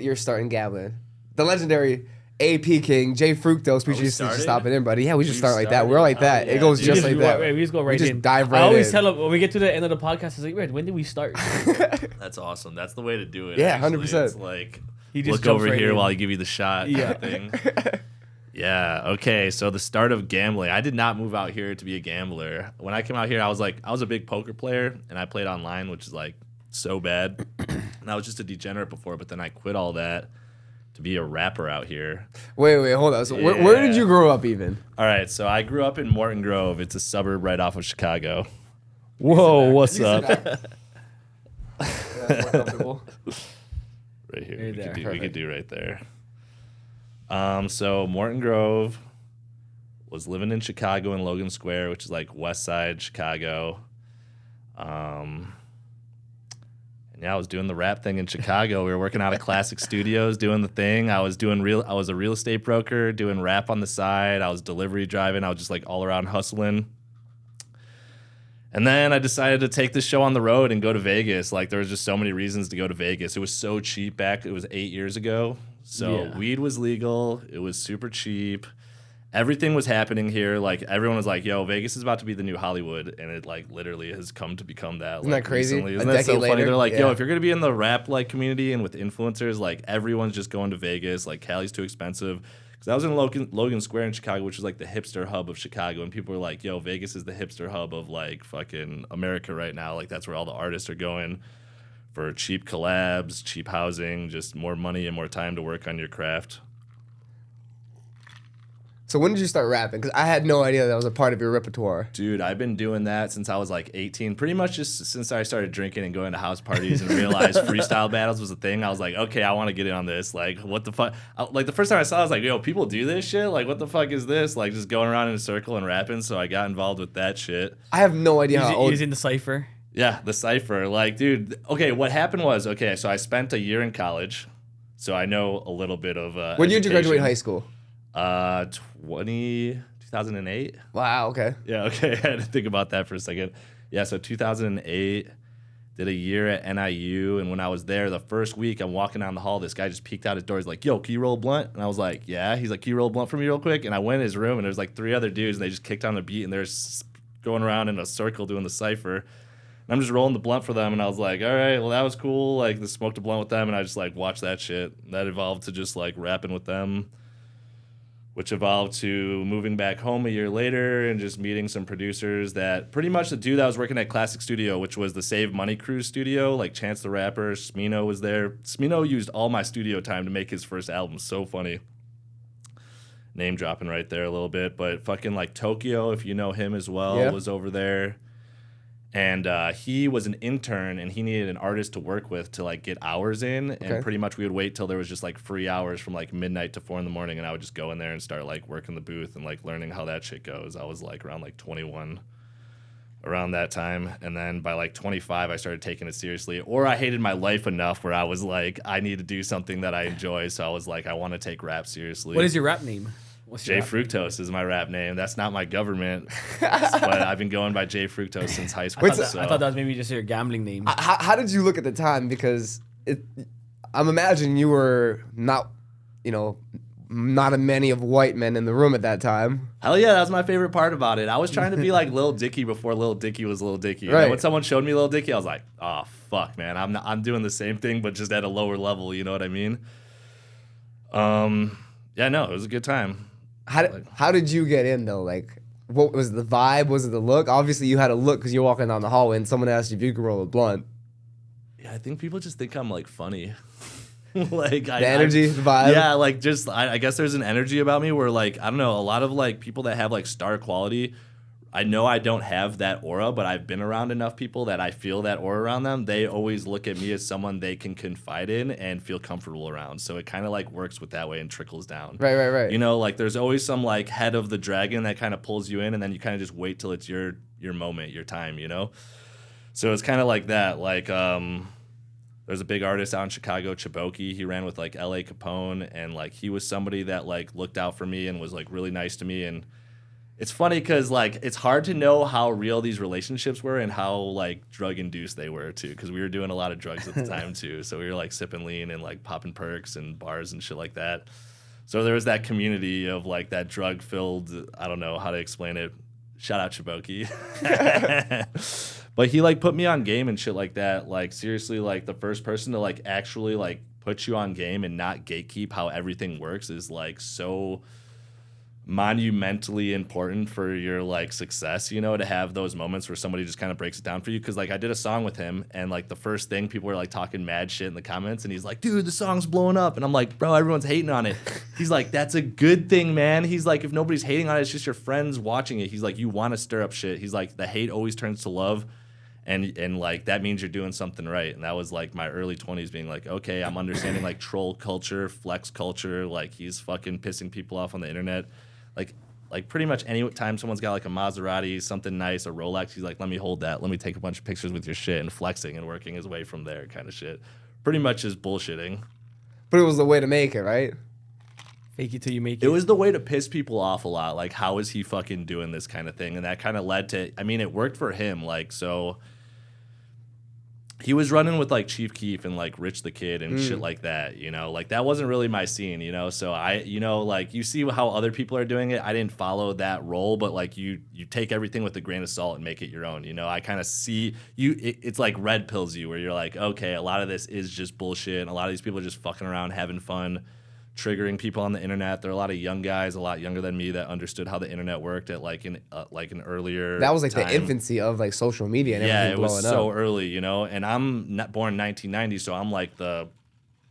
your start in gambling? The legendary AP King, Jay Fructose. We just stop it in, buddy. Yeah, we just start like that. We're like that. It goes just like that. We just go right in. We just dive right in. I always tell them when we get to the end of the podcast, it's like, Red, when did we start? That's awesome. That's the way to do it. Yeah, 100%. It's like, he just look over right here in. while I give you the shot. Yeah. Thing. Yeah. Okay. So the start of gambling. I did not move out here to be a gambler. When I came out here, I was a big poker player, and I played online, which is like so bad. And I was just a degenerate before, but then I quit all that to be a rapper out here. Wait, hold on. So where did you grow up even? All right, so I grew up in Morton Grove. It's a suburb right off of Chicago. Whoa, what's up? That's more comfortable. Right here. Right We could do right there. So Morton Grove, was living in Chicago in Logan Square, which is like West Side Chicago. Yeah, I was doing the rap thing in Chicago. We were working out of Classic Studios, doing the thing. I was a real estate broker, doing rap on the side. I was delivery driving. I was just like all around hustling. And then I decided to take this show on the road and go to Vegas. Like, there was just so many reasons to go to Vegas. It was so cheap back. It was 8 years ago. So weed was legal. It was super cheap. Everything was happening here. Like, everyone was like, yo, Vegas is about to be the new Hollywood. And it, like, literally has come to become that. Isn't that crazy? Recently. Isn't that so funny? They're like, yo, if you're going to be in the rap, like, community and with influencers, like, everyone's just going to Vegas. Like, Cali's too expensive. Because I was in Logan Square in Chicago, which is, like, the hipster hub of Chicago. And people were like, yo, Vegas is the hipster hub of, like, fucking America right now. Like, that's where all the artists are going for cheap collabs, cheap housing, just more money and more time to work on your craft. So when did you start rapping? Because I had no idea that was a part of your repertoire. Dude, I've been doing that since I was like 18. Pretty much just since I started drinking and going to house parties and realized freestyle battles was a thing. I was like, okay, I want to get in on this. Like, what the fuck? Like, the first time I saw it, I was like, yo, people do this shit? Like, what the fuck is this? Like, just going around in a circle and rapping. So I got involved with that shit. I have no idea how old. Using the cypher? Yeah, the cypher. Like, dude, okay, what happened was, okay, so I spent a year in college. So I know a little bit of When did you graduate high school? 2008. Wow, okay. Yeah, okay. I had to think about that for a second. Yeah, so 2008, did a year at NIU, and when I was there, the first week, I'm walking down the hall, this guy just peeked out his door. He's like, yo, can you roll a blunt? And I was like, yeah. He's like, can you roll a blunt for me real quick? And I went in his room, and there's like 3 other dudes, and they just kicked on the beat, and they're going around in a circle doing the cypher. And I'm just rolling the blunt for them, and I was like, all right, well, that was cool. Like, smoked a blunt with them, and I just, like, watched that shit. That evolved to just, like, rapping with them, which evolved to moving back home a year later and just meeting some producers that pretty much the dude that was working at Classic Studio, which was the Save Money Crew studio, like Chance the Rapper, Smino was there. Smino used all my studio time to make his first album. So funny. Name dropping right there a little bit. But fucking like Tokyo, if you know him as well, was over there. And he was an intern, and he needed an artist to work with to like get hours in. Okay. And pretty much we would wait till there was just like free hours from like midnight to 4 a.m, and I would just go in there and start like working the booth and like learning how that shit goes. I was like around like 21 around that time. And then by like 25, I started taking it seriously. Or I hated my life enough where I was like, I need to do something that I enjoy. So I was like, I want to take rap seriously. What is your rap name? Jay Fructose is my rap name. That's not my government, but I've been going by Jay Fructose since high school. I thought that was maybe just your gambling name. How did you look at the time? Because I'm imagining you were not a many of white men in the room at that time. Hell yeah, that was my favorite part about it. I was trying to be like Lil Dicky before Lil Dicky was Lil Dicky. Right. And when someone showed me Lil Dicky, I was like, oh fuck, man, I'm doing the same thing but just at a lower level. You know what I mean? Yeah, no, it was a good time. How did you get in though? Like, what was the vibe? Was it the look? Obviously, you had a look because you're walking down the hallway and someone asked you if you could roll a blunt. Yeah, I think people just think I'm like funny. Like the energy, the vibe. Yeah, like just I guess there's an energy about me where like I don't know, a lot of like people that have like star quality. I know I don't have that aura, but I've been around enough people that I feel that aura around them. They always look at me as someone they can confide in and feel comfortable around. So it kind of like works with that way and trickles down. Right. You know, like there's always some like head of the dragon that kind of pulls you in, and then you kind of just wait till it's your moment, your time, you know? So it's kind of like that. Like there's a big artist out in Chicago, Chiboki. He ran with like L.A. Capone, and like he was somebody that like looked out for me and was like really nice to me, and It's funny because like it's hard to know how real these relationships were and how like drug induced they were too. Because we were doing a lot of drugs at the time too, so we were like sipping lean and like popping perks and bars and shit like that. So there was that community of like that drug filled. I don't know how to explain it. Shout out Chiboki. But he like put me on game and shit like that. Like seriously, like the first person to like actually like put you on game and not gatekeep how everything works is like so monumentally important for your like success, you know, to have those moments where somebody just kind of breaks it down for you. Because like I did a song with him and like the first thing people were like talking mad shit in the comments and he's like, dude, the song's blowing up, and I'm like, bro, everyone's hating on it. He's like, that's a good thing, man. He's like, if nobody's hating on it, it's just your friends watching it. He's like, you want to stir up shit. He's like, the hate always turns to love, and like that means you're doing something right. And that was like my early 20s being like, okay, I'm understanding like troll culture, flex culture, like he's fucking pissing people off on the internet. Like pretty much any time someone's got like a Maserati, something nice, a Rolex, he's like, let me hold that. Let me take a bunch of pictures with your shit, and flexing and working his way from there kind of shit. Pretty much is bullshitting. But it was the way to make it, right? Fake it till you make it. It was the way to piss people off a lot. Like, how is he fucking doing this kind of thing? And that kind of led to, I mean, it worked for him. Like, so he was running with like Chief Keef and like Rich the Kid and shit like that, you know, like that wasn't really my scene, you know. So I, you know, like you see how other people are doing it. I didn't follow that role, but like you take everything with a grain of salt and make it your own, you know. I kind of see you, it's like red pills you, where you're like, okay, a lot of this is just bullshit, and a lot of these people are just fucking around, having fun, triggering people on the internet. There are a lot of young guys, a lot younger than me, that understood how the internet worked at like an earlier. That was like time. the infancy of like social media and Yeah, everything it blowing was so up. early, you know. And I'm not born in 1990, so I'm like the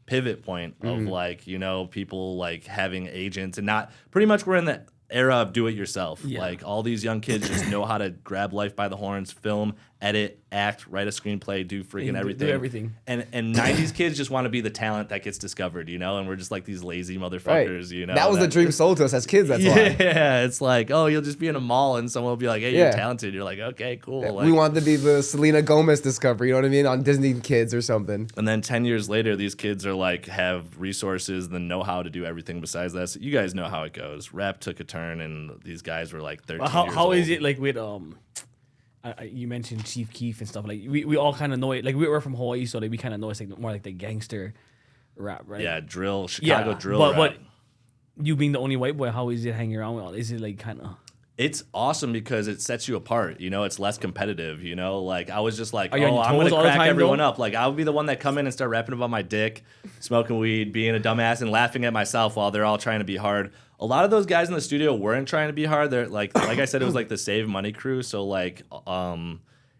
pivot point of like, you know, people like having agents, and not pretty much we're in the era of do it yourself. Yeah. Like all these young kids just know how to grab life by the horns, film, edit, act, write a screenplay, do freaking everything. Do everything. And 90s kids just want to be the talent that gets discovered, you know, and we're just like these lazy motherfuckers, you know. That was the dream sold to us as kids, that's why. Yeah, it's like, oh, you'll just be in a mall and someone will be like, hey, Yeah. you're talented. You're like, okay, cool. Like, We wanted to be the Selena Gomez discovery, you know what I mean, on Disney Kids or something. and then 10 years later, these kids are like, have resources and then know how to do everything besides that. So you guys know how it goes. Rap took a turn, and these guys were like 13 years How old. is it like with you mentioned Chief Keef and stuff, like we all kind of know it, like we're from Hawaii, so like we kind of know it's like more like the gangster rap, right? Yeah, drill, Chicago drill but rap. you being the only white boy, how is it hanging around with all? Is it like kind of It's awesome because it sets you apart, you know. It's less competitive, you know. Like I was just like, Are you on oh, your I'm gonna toes all the crack time, everyone though? up. Like I would be the one that come in and start rapping about my dick, smoking weed, being a dumbass, and laughing at myself while they're all trying to be hard. A lot of those guys in the studio weren't trying to be hard. They're like I said, it was like the Save Money crew. So like,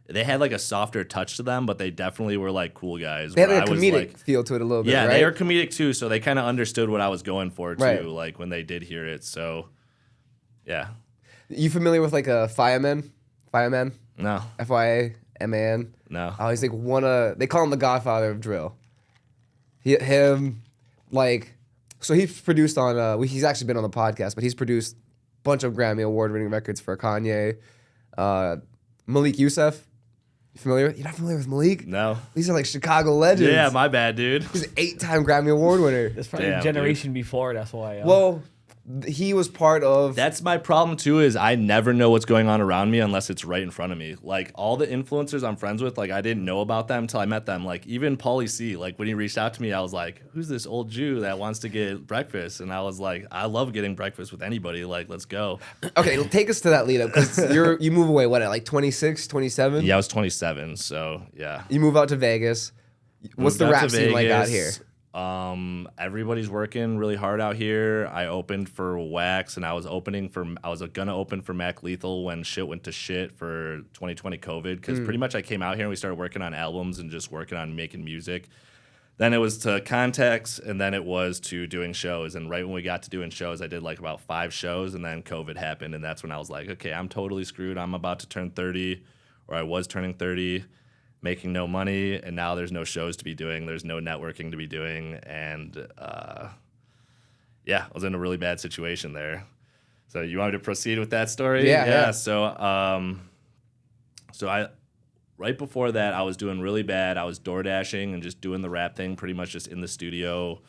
they had like a softer touch to them, but they definitely were like cool guys. They had where like a I was, comedic like, feel to it a little bit, yeah, right? they are comedic too, so they kind of understood what I was going for too, Right. like when they did hear it. So, yeah, You familiar with like a Fireman? Fireman? no, F-Y-A-M-A-N? no. Oh, he's like they call him the Godfather of drill. So he's produced on, he's actually been on the podcast, but he's produced a bunch of Grammy Award-winning records for Kanye. Malik Youssef, you familiar? You're not familiar with Malik? No. These are like Chicago legends. Yeah, my bad, dude. He's an 8-time Grammy Award winner. that's probably Damn, a generation before. That's why. Well, he was part of. That's my problem too, is I never know what's going on around me unless it's right in front of me. Like all the influencers I'm friends with, like I didn't know about them until I met them. Like even Pauly C, like when he reached out to me, I was like, who's this old Jew that wants to get breakfast? And I was like, I love getting breakfast with anybody. Like, let's go. Okay, take us to that lead up because you move away, what, at like 26, 27? Yeah, I was 27, so yeah. You move out to Vegas. What's Moved the out rap to scene like out here? Vegas. Everybody's working really hard out here. I opened for Wax, and I was gonna open for Mac Lethal when shit went to shit for 2020 COVID, because pretty much I came out here and we started working on albums and just working on making music. Then it was to contacts, and then it was to doing shows. And right when we got to doing shows, I did like about 5 shows, and then COVID happened, and that's when I was like, okay, I'm totally screwed. I'm about to turn 30, or I was turning 30. Making no money, and now there's no shows to be doing. There's no networking to be doing, and yeah, I was in a really bad situation there. So you want me to proceed with that story? Yeah. So I right before that, I was doing really bad. I was door dashing and just doing the rap thing, pretty much just in the studio.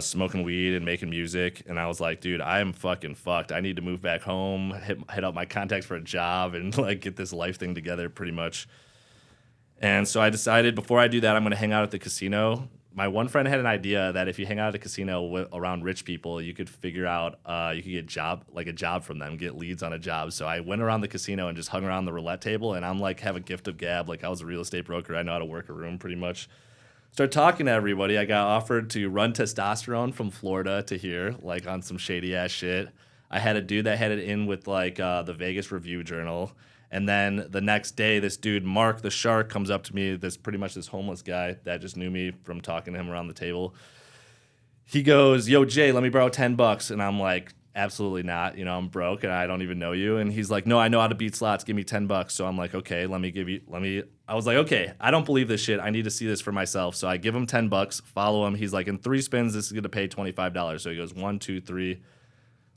smoking weed and making music. And I was like, dude, I am fucking fucked. I need to move back home, hit up my contacts for a job, and like get this life thing together pretty much. And so I decided before I do that, I'm going to hang out at the casino. My one friend had an idea that if you hang out at a casino around rich people, you could figure out, you could get a job from them, get leads on a job. So I went around the casino and just hung around the roulette table, and I'm like, have a gift of gab. Like I was a real estate broker. I know how to work a room pretty much. Start talking to everybody. I got offered to run testosterone from Florida to here, like on some shady ass shit. I had a dude that had it in with like the Vegas Review Journal. And then the next day, this dude, Mark the Shark, comes up to me, this homeless guy that just knew me from talking to him around the table. He goes, yo, Jay, let me borrow $10. And I'm like, absolutely not. You know, I'm broke and I don't even know you. And he's like, no, I know how to beat slots. Give me $10. So I'm like, okay, I was like, okay, I don't believe this shit. I need to see this for myself. So I give him $10, follow him. He's like, in 3 spins, this is going to pay $25. So he goes 1, 2, 3.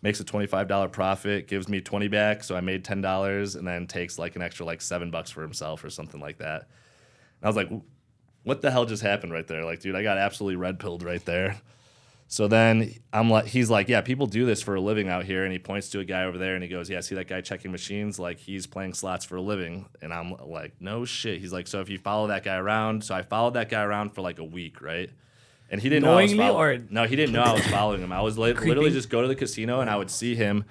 Makes a $25 profit, gives me 20 back, so I made $10, and then takes like an extra like $7 for himself or something like that. And I was like, what the hell just happened right there? Like, dude, I got absolutely red pilled right there. So then he's like, yeah, people do this for a living out here, and he points to a guy over there, and he goes, yeah, see that guy checking machines? Like, he's playing slots for a living. And I'm like, no shit. He's like, so if you follow that guy around, so I followed that guy around for like a week, right? And he didn't know I was following. No, he didn't know I was following him. I was literally just go to the casino and I would see him,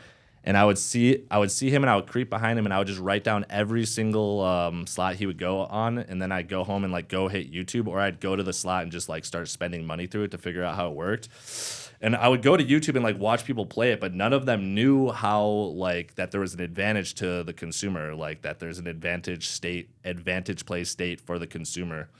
and I would see him, and I would creep behind him, and I would just write down every single slot he would go on, and then I'd go home and like go hit YouTube, or I'd go to the slot and just like start spending money through it to figure out how it worked. And I would go to YouTube and like watch people play it, but none of them knew how like that there was an advantage to the consumer, like that there's an advantage play state for the consumer.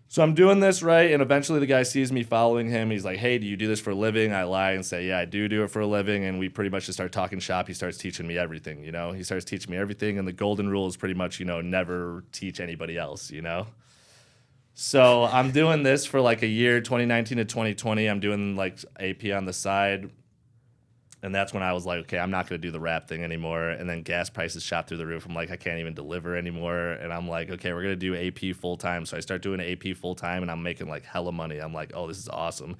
So I'm doing this, right? And eventually the guy sees me following him. He's like, hey, do you do this for a living? I lie and say, yeah, I do it for a living. And we pretty much just start talking shop. He starts teaching me everything, you know? He starts teaching me everything. And the golden rule is pretty much, you know, never teach anybody else, you know? So I'm doing this for like a year, 2019 to 2020. I'm doing like AP on the side. And that's when I was like, okay, I'm not going to do the rap thing anymore. And then gas prices shot through the roof. I'm like, I can't even deliver anymore. And I'm like, okay, we're going to do AP full time. So I start doing AP full time, and I'm making like hella money. I'm like, oh, this is awesome.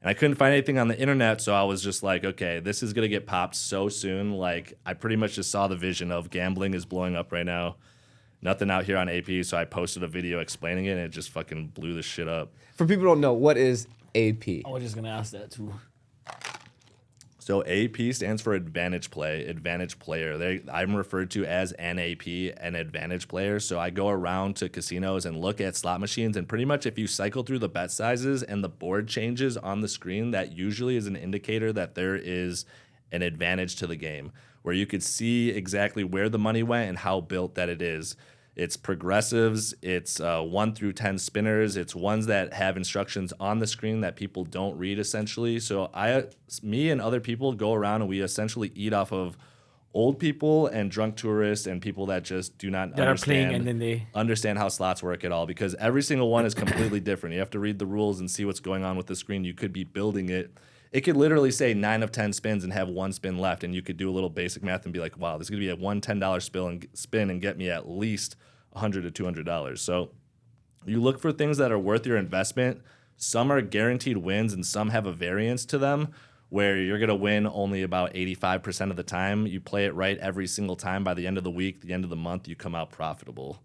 And I couldn't find anything on the internet. So I was just like, okay, this is going to get popped so soon. Like, I pretty much just saw the vision of gambling is blowing up right now. Nothing out here on AP. So I posted a video explaining it, and it just fucking blew this shit up. For people who don't know, what is AP? I was just going to ask that too. So AP stands for advantage player. I'm referred to as NAP, an advantage player. So I go around to casinos and look at slot machines, and pretty much if you cycle through the bet sizes and the board changes on the screen, that usually is an indicator that there is an advantage to the game, where you could see exactly where the money went and how built that it is. It's progressives, it's 1 through 10 spinners, it's ones that have instructions on the screen that people don't read, essentially. So me and other people go around and we essentially eat off of old people and drunk tourists and people that just do not understand how slots work at all, because every single one is completely different. You have to read the rules and see what's going on with the screen. You could be building it. It could literally say 9 of 10 spins and have 1 spin left, and you could do a little basic math and be like, wow, this is going to be a $110 spin and get me at least $100 to $200. So you look for things that are worth your investment. Some are guaranteed wins, and some have a variance to them where you're going to win only about 85% of the time. You play it right every single time. By the end of the week, the end of the month, you come out profitable.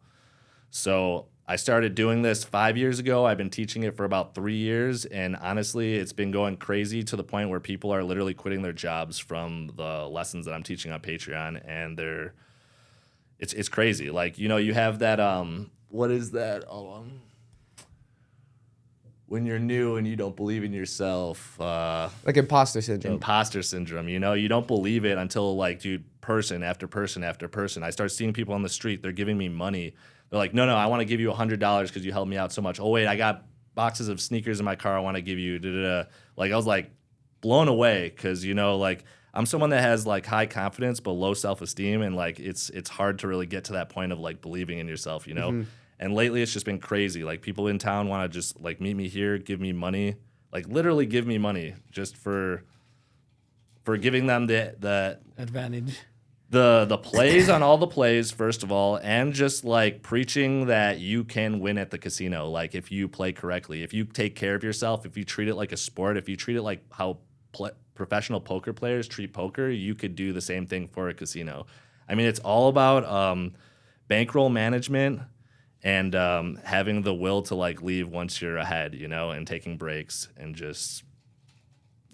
So I started doing this 5 years ago. I've been teaching it for about 3 years, and honestly, it's been going crazy to the point where people are literally quitting their jobs from the lessons that I'm teaching on Patreon, and it's crazy. Like, you know, you have that what is that? When you're new and you don't believe in yourself, like imposter syndrome. Imposter syndrome. You know, you don't believe it until, like, dude, person after person after person. I start seeing people on the street. They're giving me money. They're like, no, I want to give you $100 because you helped me out so much. Oh wait, I got boxes of sneakers in my car. I want to give you. Like, I was like blown away because, you know, like, I'm someone that has like high confidence but low self-esteem, and like it's hard to really get to that point of like believing in yourself, you know. Mm-hmm. And lately it's just been crazy. Like, people in town want to just like meet me here, give me money, like literally give me money just for giving them the advantage. The plays on all the plays, first of all, and just like preaching that you can win at the casino. Like if you play correctly, if you take care of yourself, if you treat it like a sport, if you treat it like how professional poker players treat poker, you could do the same thing for a casino. I mean, it's all about bankroll management and having the will to like leave once you're ahead, you know, and taking breaks and just,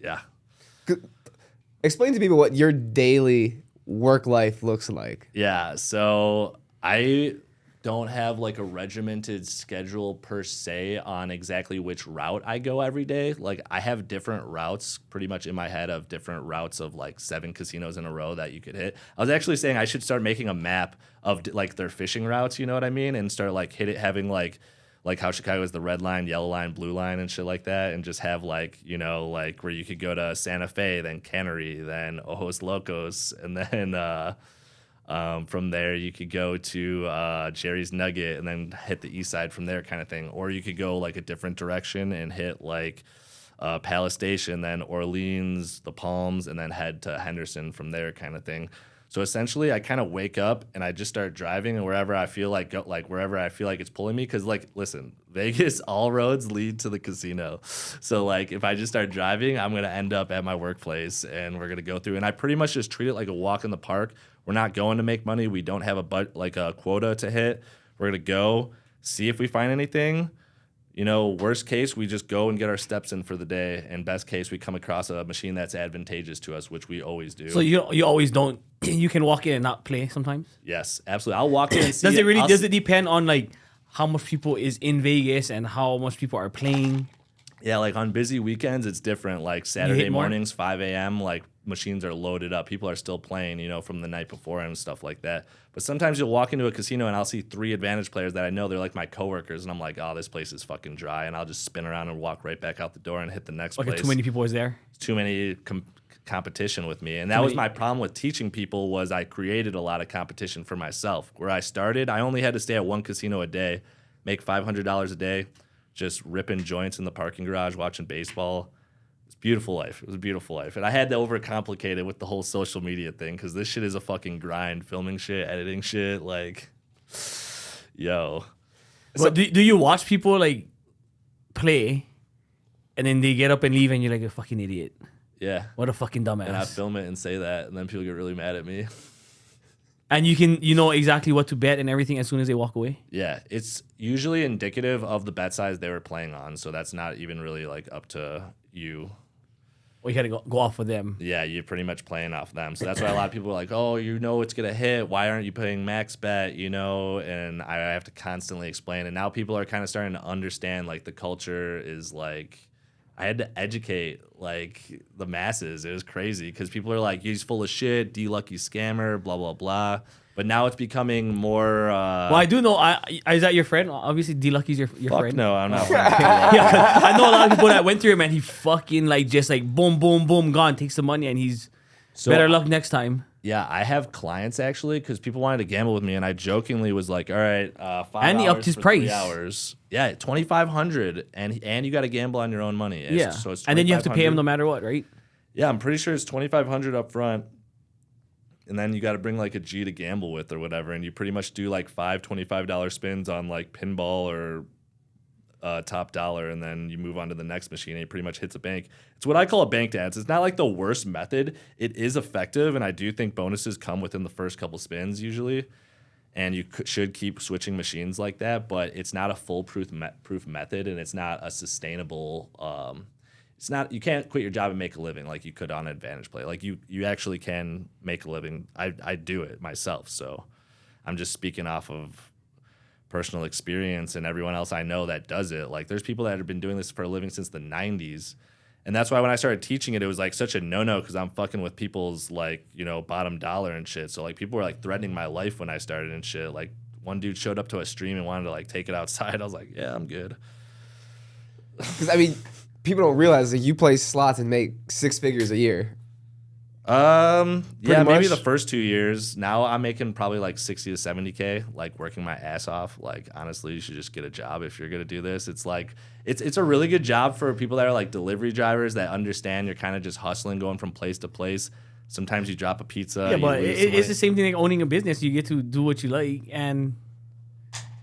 yeah. Explain to people what your daily work life looks like. Yeah, so I don't have like a regimented schedule per se on exactly which route I go every day. Like I have different routes pretty much in my head of different routes of like 7 casinos in a row that you could hit. I was actually saying I should start making a map of like their fishing routes, you know what I mean? And start like having like how Chicago is the red line, yellow line, blue line and shit like that. And just have like, you know, like where you could go to Santa Fe, then Cannery, then Ojos Locos. And then from there you could go to Jerry's Nugget and then hit the east side from there kind of thing. Or you could go like a different direction and hit like Palace Station, then Orleans, the Palms, and then head to Henderson from there kind of thing. So essentially, I kind of wake up and I just start driving, and wherever I feel like wherever I feel like it's pulling me, because like, listen, Vegas, all roads lead to the casino. So like, if I just start driving, I'm gonna end up at my workplace, and we're gonna go through. And I pretty much just treat it like a walk in the park. We're not going to make money. We don't have a quota to hit. We're gonna go see if we find anything. You know, worst case, we just go and get our steps in for the day. And best case, we come across a machine that's advantageous to us, which we always do. So you always don't. You can walk in and not play sometimes. Yes, absolutely. I'll walk in and see. Does it depend on like how much people is in Vegas and how much people are playing? Yeah, like on busy weekends, it's different. Like Saturday hit more? mornings, 5 a.m., like machines are loaded up. People are still playing, you know, from the night before and stuff like that. But sometimes you'll walk into a casino and I'll see 3 advantage players that I know. They're like my coworkers. And I'm like, oh, this place is fucking dry. And I'll just spin around and walk right back out the door and hit the next Like place. too many people is there. Too many competition with me. And that was my problem with teaching people was I created a lot of competition for myself. Where I started, I only had to stay at 1 casino a day, make $500 a day, just ripping joints in the parking garage, watching baseball. It's a beautiful life. It was a beautiful life. And I had to overcomplicate it with the whole social media thing because this shit is a fucking grind. Filming shit, editing shit, like, yo. But do you watch people like play and then they get up and leave and you're like a fucking idiot? Yeah. What a fucking dumbass. And I film it and say that, and then people get really mad at me. And you know exactly what to bet and everything as soon as they walk away? Yeah, it's usually indicative of the bet size they were playing on, so that's not even really like up to you. Well, you gotta go off with them. Yeah, you're pretty much playing off them. So that's why a lot of people are like, oh, you know it's gonna hit. Why aren't you playing max bet? You know, and I have to constantly explain. And now people are kind of starting to understand like the culture is like. I had to educate like the masses. It was crazy because people are like, he's full of shit, D-Lucky scammer, blah, blah, blah. But now it's becoming more... well, I do know. Is that your friend? Obviously, D-Lucky's your fuck friend. no, I'm not friends with D-Lucky. Yeah, I know a lot of people that went through it, man. He fucking like just like boom, boom, boom, gone. Takes the money and he's better luck next time. Yeah, I have clients actually because people wanted to gamble with me, and I jokingly was like, "All right, 5 and he hours upped his for price. 3 hours. Yeah, $2,500, and you got to gamble on your own money. Yeah, so it's and then you have to pay him $2,500. no matter what, right? Yeah, I'm pretty sure it's $2,500 up front, and then you got to bring like a G to gamble with or whatever, and you pretty much do like 5 $25 spins on like pinball or top dollar, and then you move on to the next machine and it pretty much hits a bank. It's what I call a bank dance. It's not like the worst method. It is effective, and I do think bonuses come within the first couple spins usually, and you should keep switching machines like that, but it's not a foolproof method, and it's not a sustainable it's not, you can't quit your job and make a living like you could on advantage play. Like you actually can make a living. I do it myself, so I'm just speaking off of personal experience and everyone else I know that does it. Like there's people that have been doing this for a living since the 90s. And that's why when I started teaching it, it was like such a no-no because I'm fucking with people's like, you know, bottom dollar and shit. So like people were like threatening my life when I started and shit. Like one dude showed up to a stream and wanted to like take it outside. I was like, yeah, I'm good. Because I mean, people don't realize that you play slots and make 6 figures a year. Yeah, maybe much. the first 2 years. Now I'm making probably like 60 to 70K, like working my ass off. Like honestly, you should just get a job if you're gonna do this. It's like it's a really good job for people that are like delivery drivers that understand you're kind of just hustling, going from place to place. Sometimes you drop a pizza. Yeah, you but lose some it's money. the same thing like owning a business. You get to do what you like, and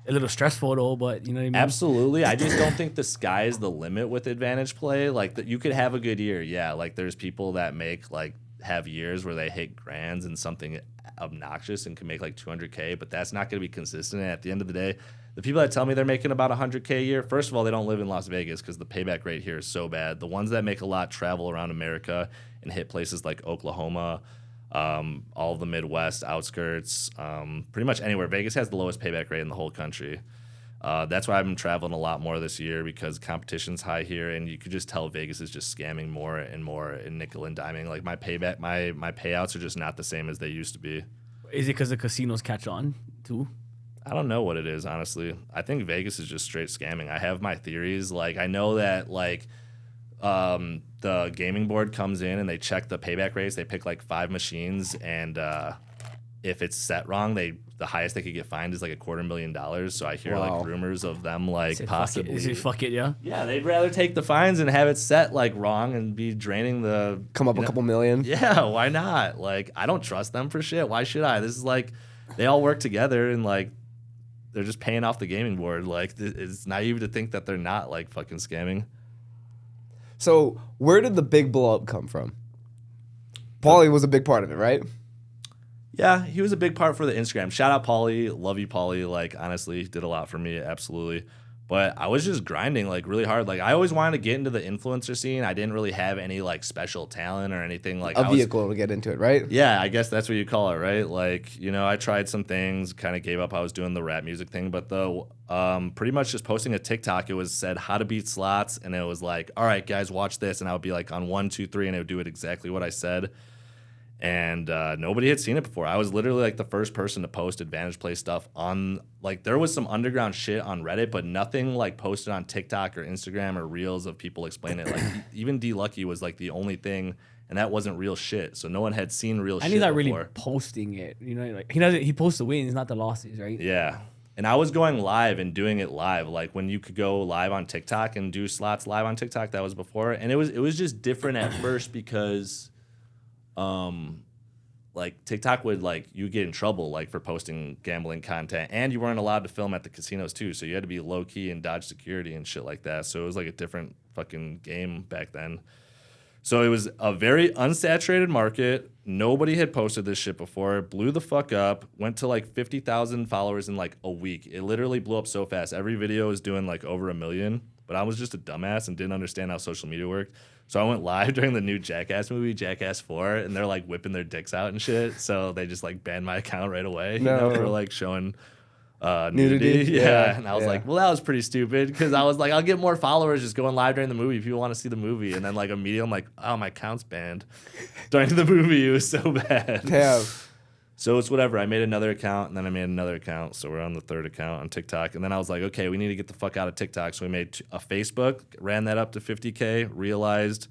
a little stressful though. But you know what I mean. Absolutely. I just don't think the sky is the limit with advantage play. Like that, you could have a good year. Yeah. Like there's people that make like have years where they hit grands and something obnoxious and can make like 200K, but that's not going to be consistent. And at the end of the day, the people that tell me they're making about 100K a year, first of all, they don't live in Las Vegas because the payback rate here is so bad. The ones that make a lot travel around America and hit places like Oklahoma, all of the Midwest, outskirts, pretty much anywhere. Vegas has the lowest payback rate in the whole country. That's why I've been traveling a lot more this year because competition's high here, and you could just tell Vegas is just scamming more and more and nickel and diming. Like my payback, my payouts are just not the same as they used to be. Is it because the casinos catch on too? I don't know what it is, honestly. I think Vegas is just straight scamming. I have my theories. Like I know that like the gaming board comes in and they check the payback rates. They pick like 5 machines, and if it's set wrong, the highest they could get fined is like $250,000. So I hear like rumors of them like possibly. Fuck it, yeah. Yeah, they'd rather take the fines and have it set like wrong and be draining the Come up a couple million. Yeah, why not? Like I don't trust them for shit. Why should I? This is like they all work together and like they're just paying off the gaming board. Like it's naive to think that they're not like fucking scamming. So where did the big blow up come from? Pauly was a big part of it, right? Yeah, he was a big part for the Instagram. Shout out Pauly. Love you, Pauly. Like, honestly, did a lot for me. Absolutely. But I was just grinding, like, really hard. Like, I always wanted to get into the influencer scene. I didn't really have any, like, special talent or anything. Like A vehicle to get into it, right? Yeah, I guess that's what you call it, right? Like, you know, I tried some things, kind of gave up. I was doing the rap music thing. But pretty much just posting a TikTok, it was said how to beat slots. And it was like, all right, guys, watch this. And I would be like on 1, 2, 3, and it would do it exactly what I said. And nobody had seen it before. I was literally like the first person to post advantage play stuff on, like, there was some underground shit on Reddit, but nothing like posted on TikTok or Instagram or Reels of people explaining it. Like even D Lucky was like the only thing, and that wasn't real shit. So no one had seen real shit. And he's not before. really posting it, you know. Like he posts the wins, not the losses, right? Yeah. And I was going live and doing it live, like when you could go live on TikTok and do slots live on TikTok. That was before, and it was just different at first because. Like TikTok would like you get in trouble like for posting gambling content, and you weren't allowed to film at the casinos too, so you had to be low key and dodge security and shit like that. So it was like a different fucking game back then. So it was a very unsaturated market. Nobody had posted this shit before. It blew the fuck up. Went to like 50,000 followers in like a week. It literally blew up so fast. Every video was doing like over 1 million. But I was just a dumbass and didn't understand how social media worked. So I went live during the new Jackass movie, Jackass 4, and they're like whipping their dicks out and shit. So they just like banned my account right away. No. You know, for like showing nudity. Yeah. And I was like, well, that was pretty stupid because I was like, I'll get more followers just going live during the movie if people want to see the movie. And then like immediately I'm like, oh, my account's banned. During the movie, it was so bad. Damn. So it's whatever. I made another account, and then I made another account. So we're on the 3rd account on TikTok. And then I was like, okay, we need to get the fuck out of TikTok. So we made a Facebook, ran that up to 50K, realized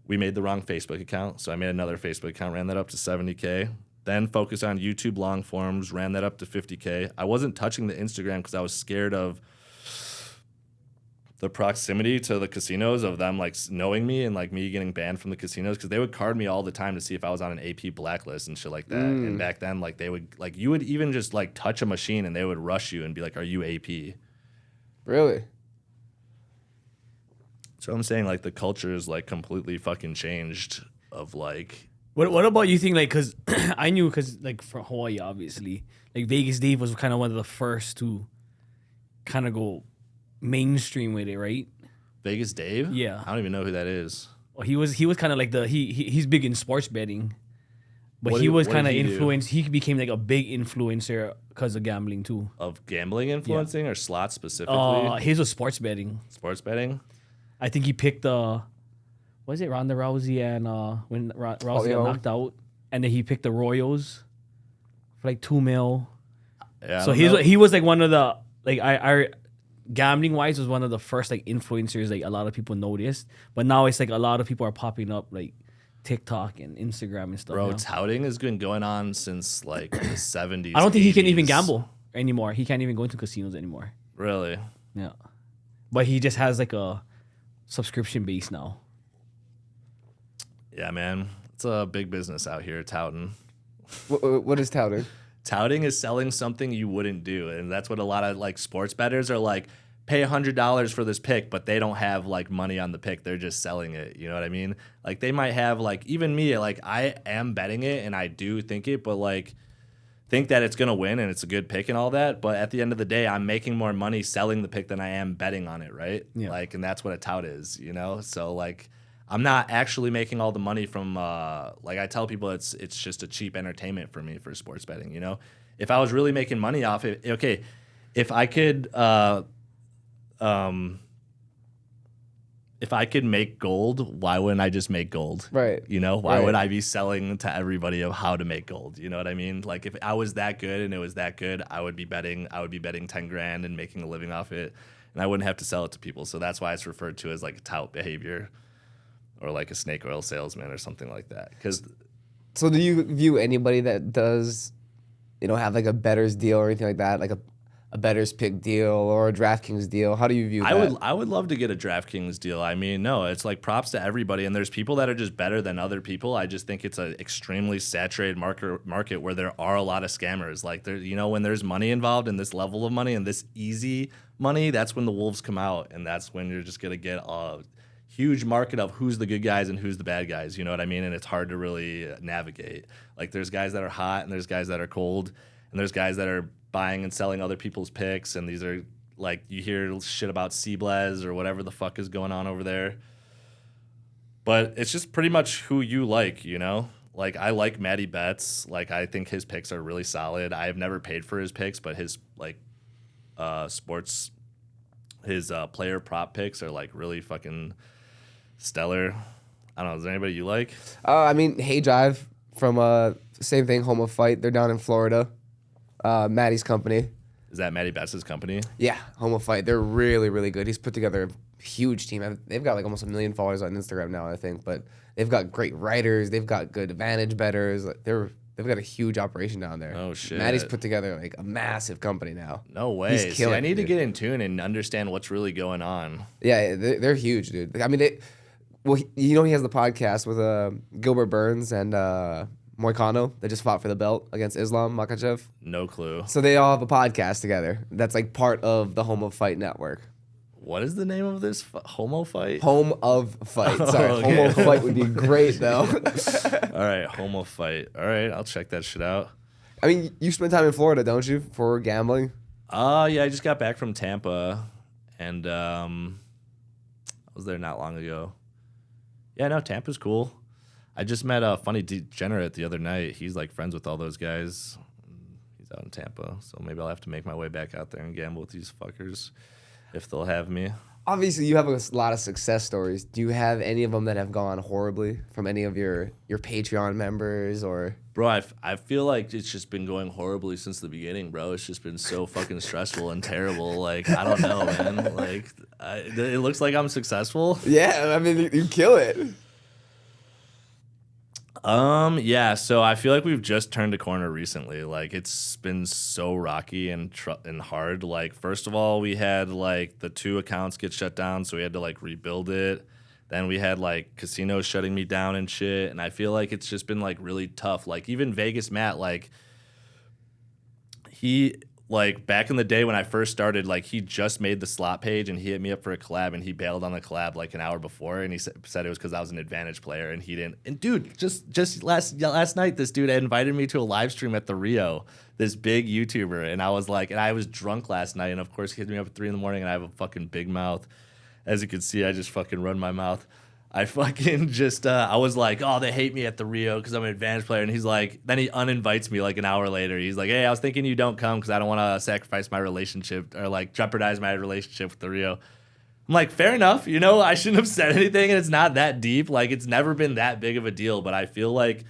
we made the wrong Facebook account. So I made another Facebook account, ran that up to 70K. Then focused on YouTube long forms, ran that up to 50K. I wasn't touching the Instagram because I was scared of the proximity to the casinos of them like knowing me and like me getting banned from the casinos because they would card me all the time to see if I was on an AP blacklist and shit like that. And back then, like they would like you would even just like touch a machine and they would rush you and be like, "Are you AP?" Really? So I'm saying like the culture is like completely fucking changed. Of like, What about you think like because I knew because like for Hawaii obviously like Vegas Dave was kind of one of the first to kind of go mainstream with it, right? Vegas Dave? Yeah. I don't even know who that is. Well, he was kind of like he's big in sports betting, but What he did- was what kind of did he do? influenced. He became like a big influencer because of gambling too. Of gambling influencing or slots specifically? His was sports betting. Sports betting? I think he picked was it Ronda Rousey and when Rousey got knocked out, and then he picked the Royals for like $2 million. Yeah. I So don't know. he was like one of the like I gambling wise was one of the first like influencers like a lot of people noticed. But now it's like a lot of people are popping up like TikTok and Instagram and stuff. Bro, now. touting has been going on since like the 70s. I don't think he can 80s. even gamble anymore. He can't even go into casinos anymore. Really? Yeah, but he just has like a subscription base now. Yeah, man. That's a big business out here, touting. What is touting? Touting is selling something you wouldn't do, and that's what a lot of like sports bettors are like. Pay $100 for this pick, but they don't have like money on the pick. They're just selling it. You know what I mean? Like they might have like even me. Like I am betting it, and I do think it, but like think that it's gonna win and it's a good pick and all that. But at the end of the day, I'm making more money selling the pick than I am betting on it, right? Yeah. Like, and that's what a tout is, you know. So like, I'm not actually making all the money from like I tell people it's just a cheap entertainment for me for sports betting. You know, if I was really making money off it, okay, if I could. If I could make gold, why wouldn't I just make gold? Right. You know, why Right. would I be selling to everybody of how to make gold? You know what I mean? Like if I was that good and it was that good, I would be betting 10 grand and making a living off it, and I wouldn't have to sell it to people. So that's why it's referred to as like a tout behavior or like a snake oil salesman or something like that. Because So do you view anybody that does, have like a bettor's deal or anything like that, like a bettor's pick deal or a DraftKings deal? How do you view that? I would love to get a DraftKings deal. I mean, no, it's like props to everybody, and there's people that are just better than other people. I just think it's an extremely saturated market where there are a lot of scammers. Like there, when there's money involved and this level of money and this easy money, that's when the wolves come out, and that's when you're just gonna get a huge market of who's the good guys and who's the bad guys. You know what I mean? And it's hard to really navigate. Like there's guys that are hot and there's guys that are cold, and there's guys that are buying and selling other people's picks, and these are like you hear shit about C-Blaz or whatever the fuck is going on over there. But it's just pretty much who you like, Like I like Matty Betts. Like I think his picks are really solid. I have never paid for his picks, but his his player prop picks are like really fucking stellar. I don't know. Is there anybody you like? Hey Jive from same thing, Home of Fight. They're down in Florida. Maddie's company. Is that Matty Betts' company? Yeah, Home of Fight. They're really, really good. He's put together a huge team. They've got like almost 1 million followers on Instagram now, I think. But they've got great writers. They've got good advantage bettors. They've got a huge operation down there. Oh shit! Maddie's put together like a massive company now. No way. He's killing I need it, to dude. get in tune and understand what's really going on. Yeah, they're huge, dude. I mean, he has the podcast with Gilbert Burns and Moicano. They just fought for the belt against Islam Makhachev. No clue. So they all have a podcast together. That's like part of the Home of Fight network. What is the name of this homo fight? Home of Fight. Oh, Sorry, okay. Home of Fight would be great though. All right, homo fight. All right, I'll check that shit out. I mean, you spend time in Florida, don't you, for gambling? Yeah, I just got back from Tampa, and I was there not long ago. Yeah, no, Tampa's cool. I just met a Funny Degenerate the other night. He's like friends with all those guys. He's out in Tampa, so maybe I'll have to make my way back out there and gamble with these fuckers if they'll have me. Obviously, you have a lot of success stories. Do you have any of them that have gone horribly from any of your Patreon members or? Bro, I feel like it's just been going horribly since the beginning, bro. It's just been so fucking stressful and terrible. Like, I don't know, man. Like, it looks like I'm successful. Yeah, I mean, you kill it. Yeah, so I feel like we've just turned a corner recently. Like it's been so rocky and hard. Like first of all, we had like the 2 accounts get shut down, so we had to like rebuild it. Then we had like casinos shutting me down and shit, and I feel like it's just been like really tough. Like even Vegas Matt, like he like back in the day when I first started, like he just made the slot page and he hit me up for a collab and he bailed on the collab like an hour before, and he said it was because I was an advantage player and he didn't. And dude, just last night, this dude had invited me to a live stream at the Rio, this big YouTuber, and I was like, and I was drunk last night, and of course he hit me up at 3 a.m. and I have a fucking big mouth. As you can see, I just fucking run my mouth. I fucking just, I was like, oh, they hate me at the Rio because I'm an advantage player. And he's like, then he uninvites me like an hour later. He's like, hey, I was thinking you don't come because I don't want to sacrifice my relationship or like jeopardize my relationship with the Rio. I'm like, fair enough. I shouldn't have said anything, and it's not that deep. Like, it's never been that big of a deal. But I feel like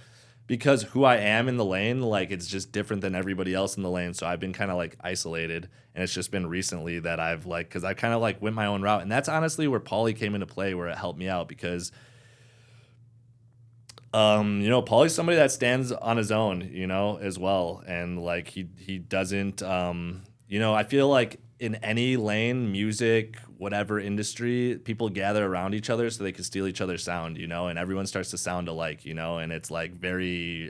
because who I am in the lane, like it's just different than everybody else in the lane. So I've been kind of like isolated, and it's just been recently that I've like, because I kind of like went my own route, and that's honestly where Pauly came into play, where it helped me out because, Pauly's somebody that stands on his own, as well, and like he doesn't, I feel like in any lane, music, whatever industry, people gather around each other so they can steal each other's sound, you know, and everyone starts to sound alike, you know, and it's like very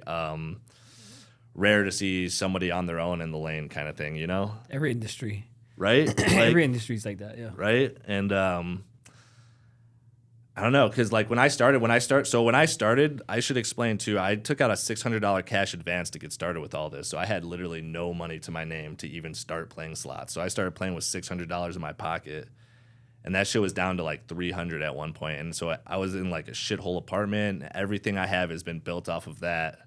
rare to see somebody on their own in the lane kind of thing, you know? Every industry. Right? Like, Every industry's like that, yeah. right? And I don't know, because like when I started, I should explain too, I took out a $600 cash advance to get started with all this. So I had literally no money to my name to even start playing slots. So I started playing with $600 in my pocket. And that shit was down to like $300 at one point. And so I was in like a shithole apartment. Everything I have has been built off of that.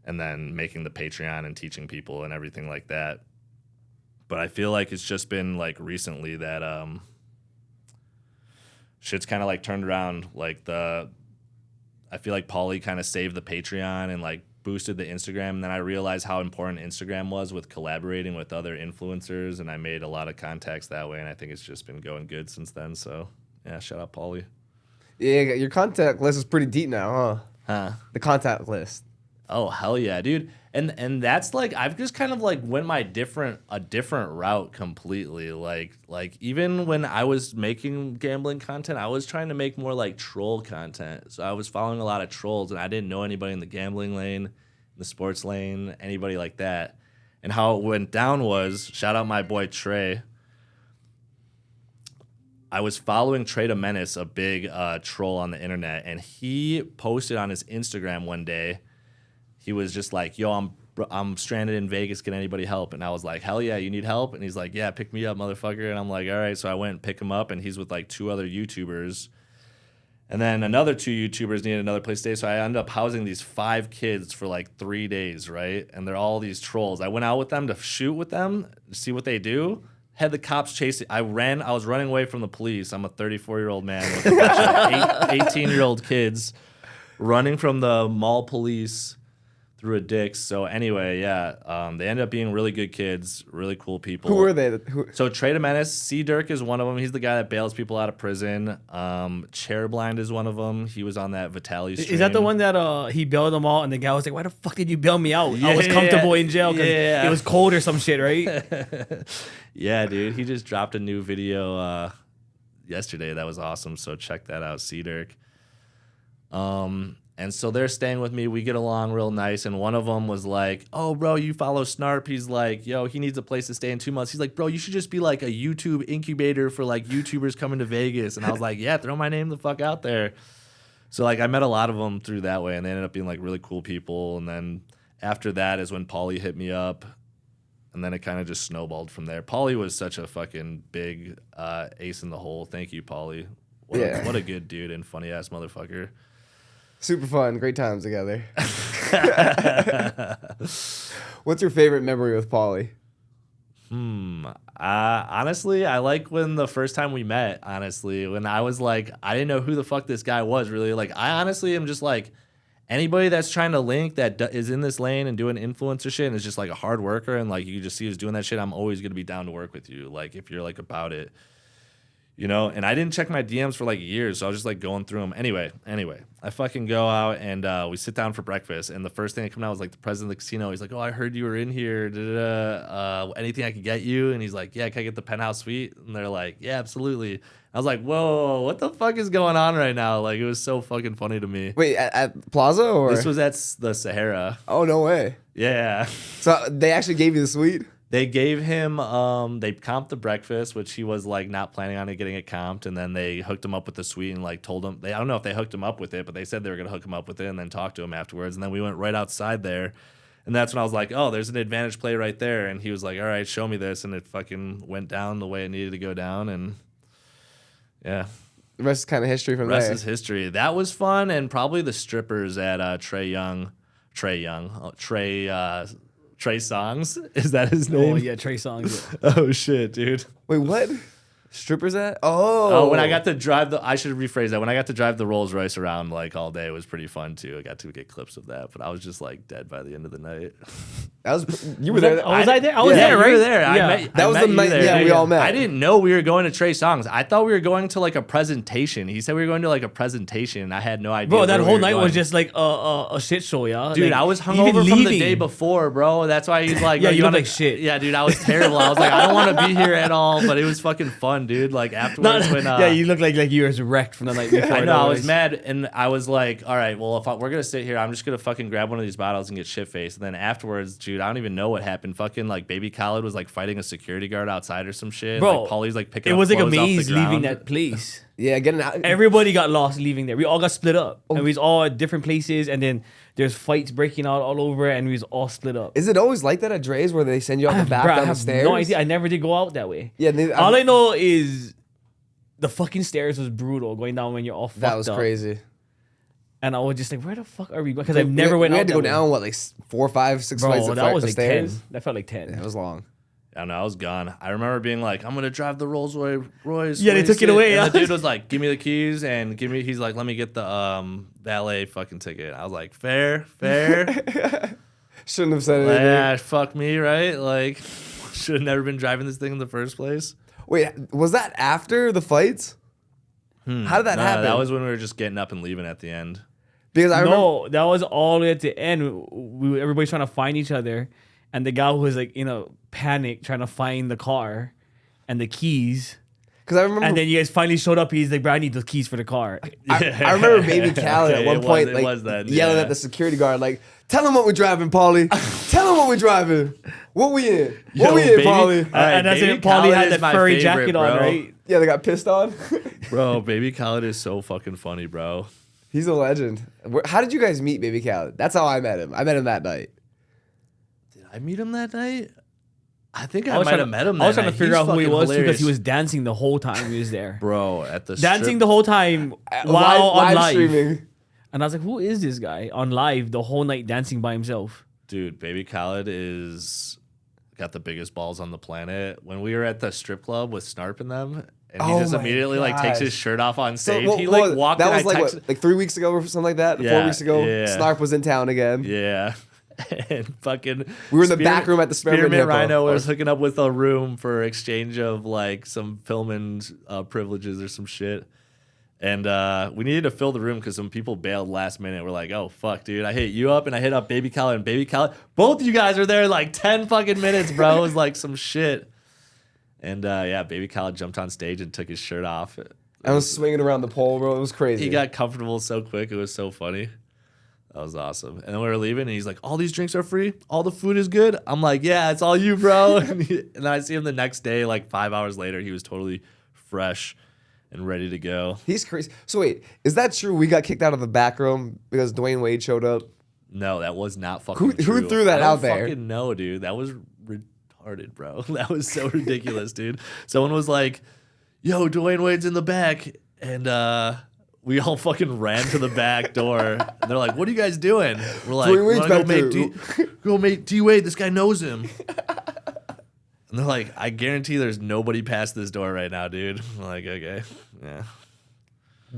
And then making the Patreon and teaching people and everything like that. But I feel like it's just been like recently that shit's kind of like turned around. Like I feel like Pauly kind of saved the Patreon and like boosted the Instagram. And then I realized how important Instagram was with collaborating with other influencers. And I made a lot of contacts that way. And I think it's just been going good since then. So yeah, shout out Pauly. Yeah, your contact list is pretty deep now, huh? Huh? The contact list. Oh hell yeah, dude. And that's like I've just kind of like went a different route completely. Like even when I was making gambling content, I was trying to make more like troll content. So I was following a lot of trolls and I didn't know anybody in the gambling lane, the sports lane, anybody like that. And how it went down was, shout out my boy Trey. I was following Treyy DaMenace, a big troll on the internet, and he posted on his Instagram one day. He was just like, yo, I'm stranded in Vegas. Can anybody help? And I was like, hell yeah, you need help? And he's like, yeah, pick me up, motherfucker. And I'm like, all right. So I went and pick him up, and he's with like 2 other YouTubers. And then another 2 YouTubers needed another place to stay. So I ended up housing these 5 kids for like 3 days, right? And they're all these trolls. I went out with them to shoot with them, to see what they do. Had the cops chasing. I was running away from the police. I'm a 34-year-old man with a bunch of 18-year-old kids running from the mall police through a Dick's. So anyway, yeah, they ended up being really good kids, really cool people. Who were they? So Treyy DaMenace, C. Dirk is one of them. He's the guy that bails people out of prison. Chairblind is one of them. He was on that Vitaly stream. Is that the one that he bailed them all and the guy was like, why the fuck did you bail me out? I was comfortable in jail because it was cold or some shit, right? Yeah, dude. He just dropped a new video yesterday. That was awesome. So check that out, C. Dirk. And so they're staying with me. We get along real nice. And one of them was like, oh, bro, you follow Snarp. He's like, yo, he needs a place to stay in 2 months. He's like, bro, you should just be like a YouTube incubator for like YouTubers coming to Vegas. And I was like, yeah, throw my name the fuck out there. So like I met a lot of them through that way. And they ended up being like really cool people. And then after that is when Pauly hit me up. And then it kind of just snowballed from there. Pauly was such a fucking big ace in the hole. Thank you, Pauly. What a good dude and funny ass motherfucker. Super fun. Great times together. What's your favorite memory with Pauly? Honestly, I like when the first time we met, honestly, when I was like, I didn't know who the fuck this guy was really. Like, I honestly am just like, anybody that's trying to link that is in this lane and doing influencer shit and is just like a hard worker and like you just see who's doing that shit, I'm always going to be down to work with you. Like, if you're like about it. You know, and I didn't check my DMs for like years, so I was just like going through them. Anyway, I fucking go out and we sit down for breakfast, and the first thing that came out was like the president of the casino. He's like, "Oh, I heard you were in here. Anything I could get you?" And he's like, "Yeah, can I get the penthouse suite?" And they're like, "Yeah, absolutely." I was like, "Whoa, what the fuck is going on right now?" Like, it was so fucking funny to me. Wait, at Plaza or? This was at the Sahara. Oh, no way. Yeah. So they actually gave you the suite? They gave him, they comped the breakfast, which he was like not planning on it getting it comped. And then they hooked him up with the suite and like told him, I don't know if they hooked him up with it, but they said they were going to hook him up with it and then talk to him afterwards. And then we went right outside there. And that's when I was like, oh, there's an advantage play right there. And he was like, all right, show me this. And it fucking went down the way it needed to go down. And yeah. The rest is kind of history from there. The rest is history. That was fun. And probably the strippers at Trey Songs, is that his name? Oh yeah, Trey Songs. Oh shit, dude. Wait, what? Strippers at? Oh. When I got to drive I should rephrase that. When I got to drive the Rolls Royce around like all day, it was pretty fun too. I got to get clips of that, but I was just like dead by the end of the night. You were there. Was I there? I was Yeah, there, right? You were there. Yeah. That was the night. There, Yeah, dude. we all met. I didn't know we were going to Trey songs. I thought we were going to like a presentation. He said we were going to like a presentation. I had no idea. Bro, that where whole we were night going. was just like a shit show, yeah. Dude, like, I was even hungover from the leaving- day before, bro. That's why he's like, Yeah, "Bro, you look wanna-" like shit. Yeah, dude, I was terrible. I was like, I don't want to be here at all, but it was fucking fun, dude. Like afterwards, when yeah, you look like you was wrecked from the night before. I know, that I was mad, and I was like, all right, well, if we're gonna sit here, I'm just gonna fucking grab one of these bottles and get shit faced. And then afterwards, dude, I don't even know what happened. Fucking like Baby Khaled was like fighting a security guard outside or some shit. Bro, like, Paulie's like picking It up was like a clothes off the maze leaving ground. that place. Yeah, getting out. Everybody got lost leaving there. We all got split up, and we was all at different places. And then there's fights breaking out all over, and we was all split up. Is it always like that at Dre's where they send you out the back Bruh, I down the have stairs? no idea. I never did go out that way. Yeah, All I know is the fucking stairs was brutal going down when you're all fucked that was up. crazy. And I was just like, where the fuck are we going? Because I've never went we out had to that go way. down, what, like 4, 5, 6 flights Bro, of that was like stairs? 10. That felt like 10. Yeah, it was long. I don't know, I was gone. I remember being like, I'm gonna drive the Rolls Royce. Yeah, they took it away, And yeah. the dude was like, give me the keys and he's like, let me get the valet fucking ticket. I was like, fair. Shouldn't have said anything. Yeah, fuck me, right? Like, should have never been driving this thing in the first place. Wait, was that after the fights? How did that happen? That was when we were just getting up and leaving at the end. Because I remember. No, that was all the way at the end. Everybody's trying to find each other. And the guy who was like in a panic trying to find the car and the keys. Because I remember. And then you guys finally showed up. He's like, bro, I need the keys for the car. I remember Baby Khaled at Okay, one it was- point, it like was that, yelling yeah. at the security guard, like, "Tell him what we're driving, Pauly. Tell him what we're driving. What we in? What we in, baby. Pauly?" All right, and that's Baby it. Paulie Khaled had is that my furry favorite, jacket on, bro. right? Yeah, they got pissed on. Bro, Baby Khaled is so fucking funny, bro. He's a legend. How did you guys meet Baby Khaled? That's how I met him. I met him that night. Did I meet him that night? I think I was might trying have to- met him I was that trying to night. figure He's out who he fucking was because hilarious. he was dancing the whole time he was there. Bro, at the Dancing strip- the whole time while on live. streaming. And I was like, who is this guy on live the whole night dancing by himself? Dude, Baby Khaled is got the biggest balls on the planet. When we were at the strip club with Snarp and them, and he Oh just my immediately like takes his gosh. shirt off on stage. what he was- like walked That in, was I like texted- what, like 3 weeks ago or something like that. 4 Yeah, weeks ago, yeah. Snarp was in town again. Yeah. And fucking We were in the back room at the Spearmint Hippo. Rhino was hooking up with a room for exchange of like some filming privileges or some shit. And we needed to fill the room because some people bailed last minute. We're like, oh fuck, dude. I hit you up and I hit up Baby Khaled and Baby Khaled. Both you guys are there in like 10 fucking minutes, bro. It was like some shit. And yeah, Baby Khaled jumped on stage and took his shirt off. I was swinging around the pole, bro. It was crazy. He got comfortable so quick. It was so funny. That was awesome. And then we were leaving, and he's like, all these drinks are free? All the food is good? I'm like, yeah, it's all you, bro. And then I see him the next day, like 5 hours later. He was totally fresh and ready to go. He's crazy. So wait, is that true? We got kicked out of the back room because Dwayne Wade showed up. No, that was not fucking Who true. threw that I don't out there? fucking know, dude. That was retarded, bro. That was so ridiculous, dude. Someone was like, yo, Dwayne Wade's in the back. And we all fucking ran to the back door. And they're like, what are you guys doing? We're like, Dwayne Wade's "Wanna back there." go meet D Wade. This guy knows him. And they're like, I guarantee there's nobody past this door right now, dude. I'm like, okay. Yeah.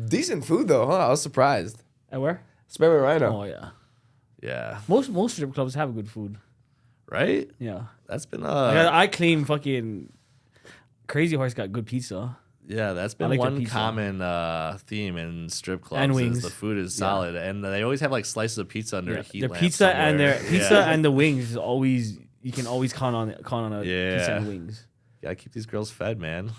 Decent food though, huh? I was surprised. At where? Spearmint Rhino. Oh yeah. Yeah. Most strip clubs have good food. Right? Yeah. That's been Like, I claim fucking Crazy Horse got good pizza. yeah, that's I been like their one pizza. common theme in strip clubs. And is wings. the food is solid, and they always have like slices of pizza under a heat Their lamp pizza and somewhere. their pizza and the wings is always you can always count on a Yeah. pizza and wings. Gotta keep these girls fed, man.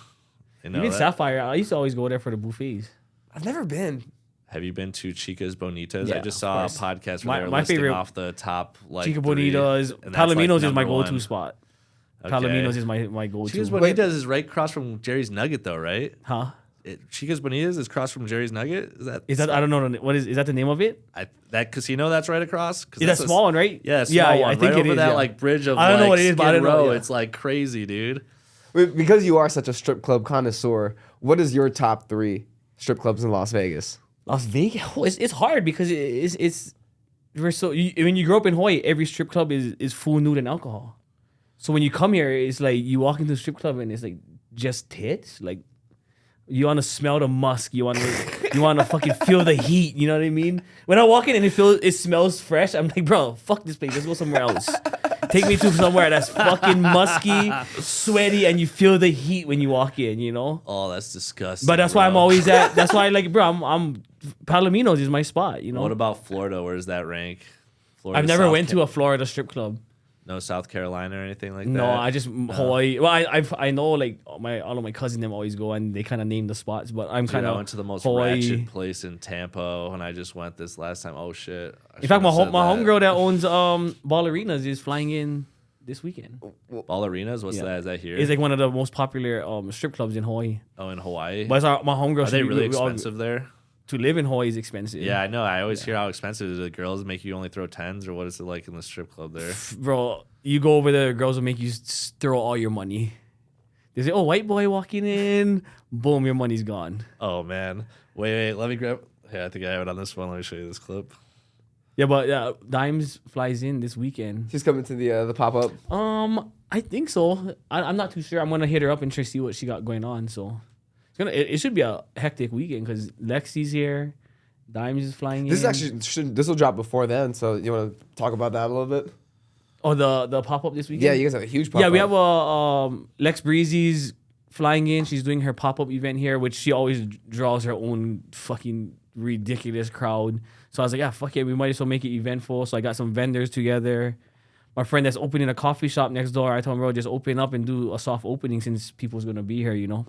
You know Even that? Sapphire, I used to always go there for the buffets. I've never been. Have you been to Chica's Bonitas? Yeah, I just of saw a course. podcast My- where they were my listing favorite- off the top like Chica 3, Bonitas, and that's, like, Palomino's is my number go-to one. spot. Okay. Palomino's is my go-to. Chica's Bonitas is right across from Jerry's Nugget, though, right? Huh? Chica's Bonitas is across from Jerry's Nugget. Is that I don't know what is that the name of it? that casino that's right across? Is that small one, right? Yeah, small yeah, one. I think right it over is. that yeah. like bridge of I don't know like, what it is, but I Skid don't know, Row. yeah. It's like crazy, dude. Wait, because you are such a strip club connoisseur, what is your top 3 strip clubs in Las Vegas? Las Vegas. Oh, it's hard because it's we're so when you grow up in Hawaii, every strip club is full nude and alcohol. So when you come here, it's like you walk into the strip club and it's like just tits. Like, you want to smell the musk. You want to fucking feel the heat. You know what I mean? When I walk in and it smells fresh, I'm like, bro, fuck this place. Let's go somewhere else. Take me to somewhere that's fucking musky, sweaty, and you feel the heat when you walk in, you know? Oh, that's disgusting. But that's bro. why I'm always at, that's why, like, bro, I'm Palomino's is my spot, you know? What about Florida? Where does that rank? Florida, I've never South went to a Florida strip club. No South Carolina or anything like that? No, I just Hawaii. Well, I know, like, all of my cousins them always go, and they kind of name the spots, but I'm Dude, kind of I went to the most Hawaii. ratchet place in Tampa, and I just went this last time. Oh, shit. In fact, my homegirl that owns Ballerinas is flying in this weekend. Ballerinas? What's Yeah. that? Is that here? It's like one of the most popular strip clubs in Hawaii. Oh, in Hawaii? But it's my homegirl. Are they really expensive there? To live in Hawaii is expensive. Yeah, I know. I always hear how expensive it is. The girls make you only throw tens, or what is it like in the strip club there? Bro, you go over there, girls will make you throw all your money. They say, oh, white boy walking in. Boom, your money's gone. Oh, man. Wait. Let me grab. Yeah, I think I have it on this one. Let me show you this clip. Yeah, but Dimes flies in this weekend. She's coming to the pop-up. I think so. I'm not too sure. I'm gonna hit her up and try to see what she got going on. So it should be a hectic weekend because Lexi's here, Dimes is flying in. This is actually this will drop before then, so you want to talk about that a little bit? Oh, the pop up this weekend. Yeah, you guys have a huge pop-up. Yeah, we have a Lex Breezy's flying in. She's doing her pop up event here, which she always draws her own fucking ridiculous crowd. So I was like, yeah, fuck it, we might as well make it eventful. So I got some vendors together. My friend that's opening a coffee shop next door, I told him, bro, just open up and do a soft opening since people's gonna be here, you know.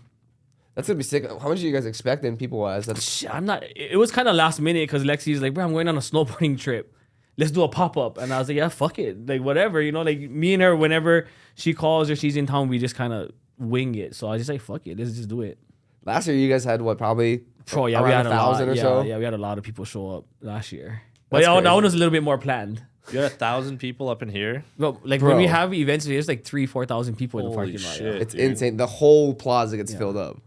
That's gonna be sick. How much are you guys expecting people-wise? Shit, I'm not. It was kind of last minute because Lexi's like, bro, I'm going on a snowboarding trip. Let's do a pop up, and I was like, yeah, fuck it, like whatever, you know. Like me and her, whenever she calls or she's in town, we just kind of wing it. So I just like, fuck it, let's just do it. Last year, you guys had what, probably Yeah, around we had 1,000 or so? Yeah, we had a lot of people show up last year. But That's that crazy. one was a little bit more planned. You got 1,000 people up in here? But like Bro. when we have events, there's like 3,000-4,000 people in the Holy parking lot. shit. Yeah. It's dude. insane. The whole plaza gets filled up.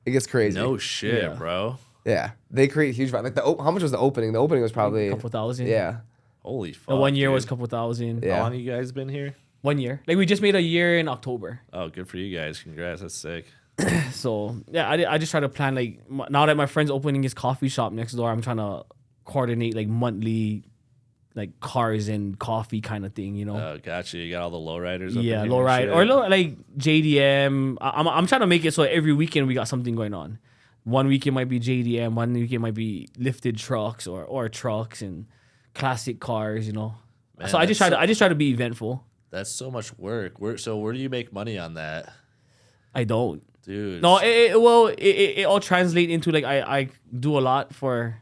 It gets crazy. No shit, Yeah. bro. Yeah, they create huge. Like how much was the opening? The opening was probably A couple thousand. Yeah, Holy fuck. The 1 year dude. was a couple thousand. Yeah. How long you guys been here? 1 year. Like we just made a year in October. Oh, good for you guys. Congrats. That's sick. So yeah, I just try to plan like now that my friend's opening his coffee shop next door, I'm trying to coordinate like monthly, like cars and coffee kind of thing, you know. Oh, gotcha. You got all the lowriders up Yeah, in here low and ride shit? or like JDM. I'm trying to make it so every weekend we got something going on. One weekend might be JDM, one weekend might be lifted trucks or trucks and classic cars, you know. Man, So I just try to be eventful. That's so much work. Where do you make money on that? I don't. Dude. No, it all translate into like I do a lot for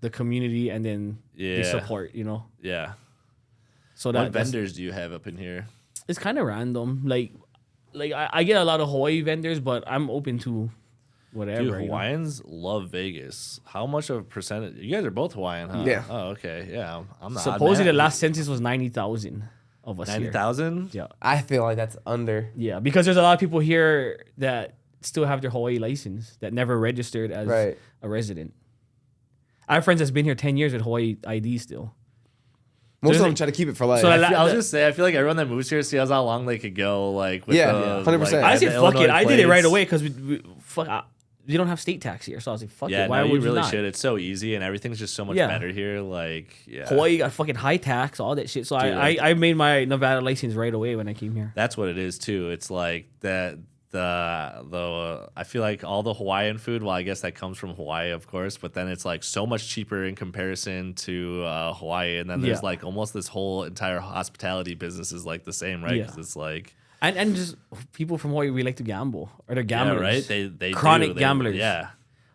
the community and then the Yeah. support, you know. Yeah. So What that's vendors do you have up in here? it's kind of random. Like I get a lot of Hawaii vendors, but I'm open to whatever. Dude, you know? Hawaiians love Vegas. How much of a percentage? You guys are both Hawaiian, huh? Yeah. Oh, okay. Yeah. I'm not. Supposedly the last census was 90,000 of us here. 90,000? Yeah. I feel like that's under. Yeah, because there's a lot of people here that still have their Hawaii license that never registered as Right. a resident. I have friends that's been here 10 years with Hawaii ID still. Most So of them like- try to keep it for life. so I la- was the- just say, I feel like everyone that moves here sees how long they could go, like with Yeah, the, 100%. I like, said, the fuck it. Illinois I did it right plates. away because we don't have state tax here. So I was like, fuck Yeah, it. Why no, would you really not? should. It's so easy and everything's just so much Yeah. better here. Like, yeah. Hawaii got fucking high tax, all that shit. So Dude, I made my Nevada license right away when I came here. That's what it is too. It's like that. I feel like all the Hawaiian food. Well, I guess that comes from Hawaii, of course. But then it's like so much cheaper in comparison to Hawaii. And then there's Yeah. like almost this whole entire hospitality business is like the same, right? Yeah. Because it's like And just people from Hawaii, we like to gamble. Or they're gamblers. yeah, right. They Chronic do. gamblers. Yeah.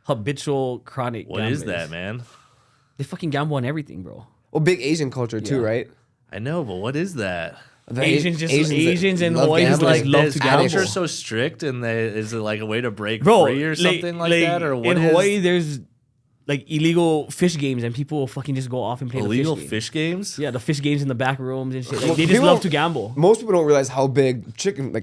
Habitual chronic What gamblers. is that, man? They fucking gamble on everything, bro. Well, big Asian culture too, Yeah. right? I know, but what is that? The Asians and love Hawaii is gambling. like love Is to culture gamble. so strict, and is it like a way to break Bro, free or something like that, or what in is Hawaii, there's like illegal fish games, and people will fucking just go off and play illegal the fish, game. fish games? Yeah, the fish games in the back rooms and shit. Like, Well, they just people love don't- to gamble. Most people don't realize how big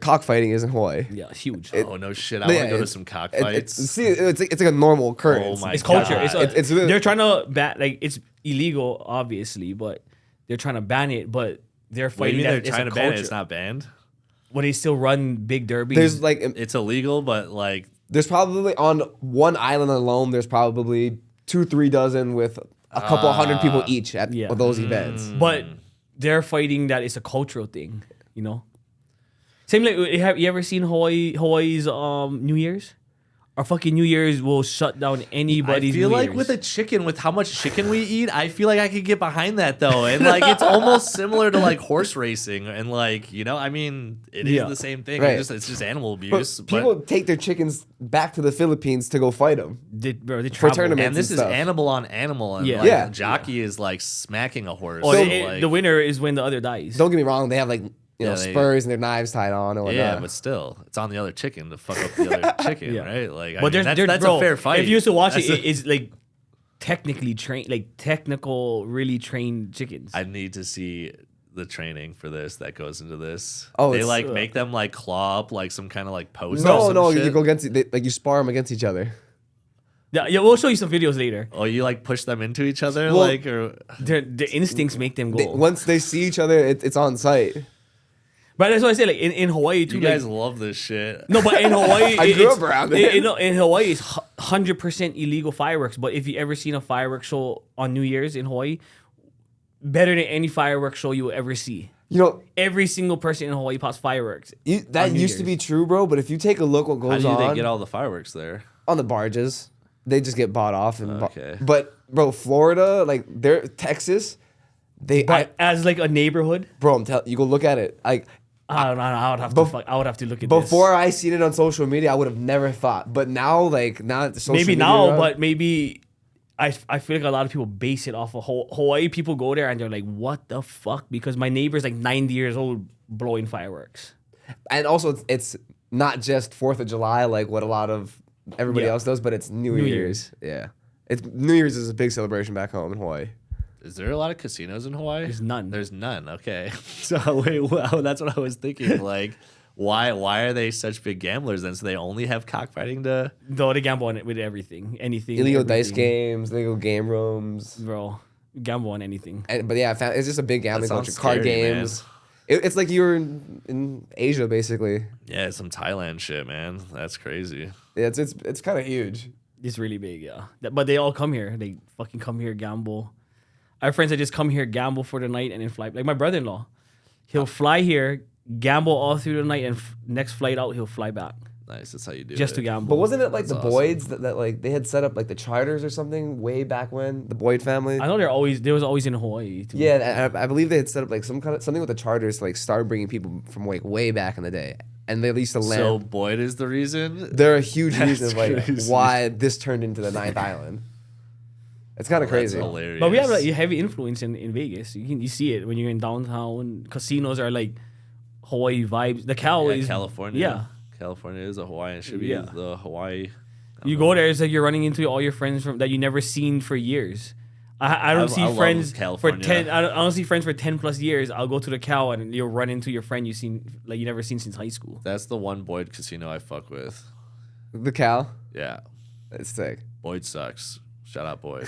cockfighting is in Hawaii. Yeah, huge. Oh no shit! I want to go to it's- some cockfights. It's like a normal occurrence. Oh my It's culture. God. It's It's- they're trying to ban, like, it's illegal, obviously, but they're trying to ban it. But they're What do you fighting mean that they're it's trying a to ban it? culture. It's not banned. they still run big derbies. There's like It's illegal, but like there's probably on one island alone. There's probably 2-3 dozen with a couple hundred people each at Yeah. those events. But they're fighting that it's a cultural thing, you know. Same like, have you ever seen Hawaii's New Year's? Our fucking New Year's will shut down anybody's I feel New like Year's. with a chicken, with how much chicken we eat, I feel like I could get behind that though. And like it's almost similar to like horse racing and like, you know, I mean, it is the same thing. Right. It's just animal But abuse. people take their chickens back to the Philippines to go fight them. they for travel. tournaments. and this is stuff. animal on animal, and Yeah. like, Yeah. jockey is like smacking a horse. Oh, So, the winner is when the other dies. Don't get me wrong; they have like you know Yeah, they- spurs and their knives tied on or whatnot. yeah, but still, it's on the other chicken to fuck up the other chicken, Yeah. right? Like, But that's bro, a fair fight. If you used to watch That's it, it's like technically trained, like technical, really trained chickens. I need to see the training for this that goes into this. Oh, they it's- like make them like claw up like some kind of like post. or No, some no, shit. you go against like you spar them against each other. Yeah, we'll show you some videos later. Oh, you like push them into each other, Well, like or Their instincts make them go. Once they see each other, it's on site. But that's what I say. Like in Hawaii too. you guys like, love this shit. no, but in Hawaii, I grew it's- up around it. In Hawaii, it's 100% illegal fireworks. But if you ever seen a fireworks show on New Year's in Hawaii, better than any fireworks show you will ever see. You know, Every single person in Hawaii pops fireworks. that On New used to Year's. be true, bro. But if you take a look, what How goes do on they get all the fireworks there? on the barges, they just get bought off. And Okay. but bro, Florida, like they're Texas, But as like a neighborhood, bro, I'm telling you, go look at it. Like I don't know. I would have to. I would have to look at before I seen it on social media, I would have never thought. But now, like now, that the social Maybe media now, era- but maybe I feel like a lot of people base it off of Hawaii. People go there and they're like, "What the fuck?" Because my neighbor's like 90 years old blowing fireworks. and also it's not just 4th of July like what a lot of everybody Yeah. else does, but it's New New Year's. Yeah, it's New Year's is a big celebration back home in Hawaii. Is there a lot of casinos in Hawaii? There's none. There's none. Okay. So wait, wow, that's what I was thinking. Like, why are they such big gamblers then? So they only have cockfighting to. Though they gamble on it with everything, anything. Illegal dice everything. games, illegal game rooms. Bro. Gamble on anything. But yeah, it's just a big gambling That culture. sounds Card scary, man. games. It's like you're in Asia, basically. Yeah, some Thailand shit, man. That's crazy. Yeah, it's kind of huge. It's really big, yeah. But they all come here. They fucking come here, gamble. I have friends that just come here, gamble for the night, and then fly. Like my brother-in-law, he'll fly here, gamble all through the night, and next flight out, he'll fly back Nice. That's how you do just it. to gamble. But wasn't it like That's the awesome. Boyds that like they had set up like the charters or something way back when the Boyd family? I know there was always in Hawaii too. Yeah, I believe they had set up like something with the charters to like start bringing people from like way back in the day, and they used to land. So Boyd is the reason. They're a huge That's reason of like crazy. why this turned into the ninth island. It's kind of crazy. That's hilarious. But we have like a heavy influence in Vegas. You see it when you're in downtown. Casinos are like Hawaii vibes. The Cal is California. Yeah. California is a Hawaiian. Should be Yeah. the Hawaii. You go there, it's like you're running into all your friends from that you never seen for years. I don't see I love friends for California. 10. I don't see friends for 10 plus years. I'll go to the Cal and you'll run into your friend you never seen since high school. That's the one Boyd casino I fuck with. The Cal, Yeah, it's sick. Boyd sucks. Shout out Boyd.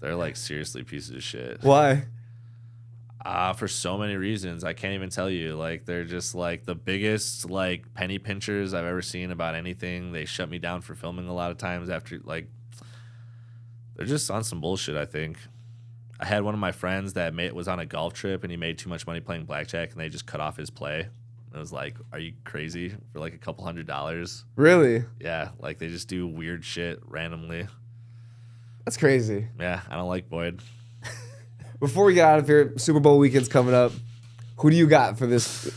They're like seriously pieces of shit. Why? For so many reasons. I can't even tell you. Like they're just like the biggest like penny pinchers I've ever seen about anything. They shut me down for filming a lot of times after like they're just on some bullshit, I think. I had one of my friends that was on a golf trip and he made too much money playing blackjack and they just cut off his play. And I was like, are you crazy? For like a couple $100s? Really? Yeah, like they just do weird shit randomly. That's crazy. Yeah, I don't like Boyd. Before we get out of here, Super Bowl weekend's coming up. Who do you got for this?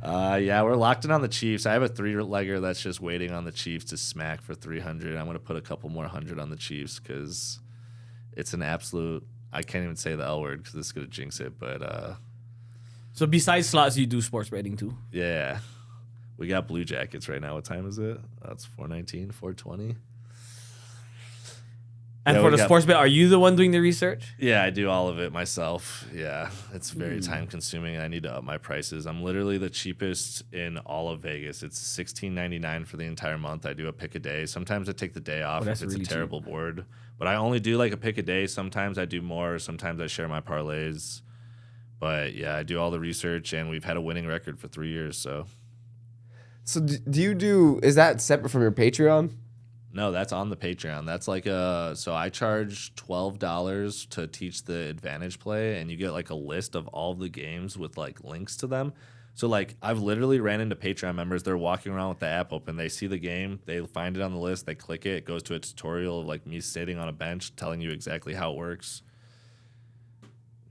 Yeah, we're locked in on the Chiefs. I have a 3-legger that's just waiting on the Chiefs to smack for 300. I'm going to put a couple more 100 on the Chiefs because it's an absolute. I can't even say the L word because this is going to jinx it. But So besides slots, you do sports betting too. yeah, we got Blue Jackets right now. What time is it? That's 4:19, 4:20. And Yeah, for we the got- sports bet, are you the one doing the research? Yeah, I do all of it myself. Yeah, it's very time consuming. I need to up my prices. I'm literally the cheapest in all of Vegas. It's $16.99 for the entire month. I do a pick a day. Sometimes I take the day off if that's it's really a cheap. terrible board. But I only do like a pick a day. Sometimes I do more. Sometimes I share my parlays. But yeah, I do all the research, and we've had a winning record for 3 years. So is that separate from your Patreon? no, that's on the Patreon. That's like so I charge $12 to teach the advantage play, and you get like a list of all the games with like links to them. So like I've literally ran into Patreon members. They're walking around with the app open. They see the game. They find it on the list. They click it. It goes to a tutorial of like me sitting on a bench telling you exactly how it works.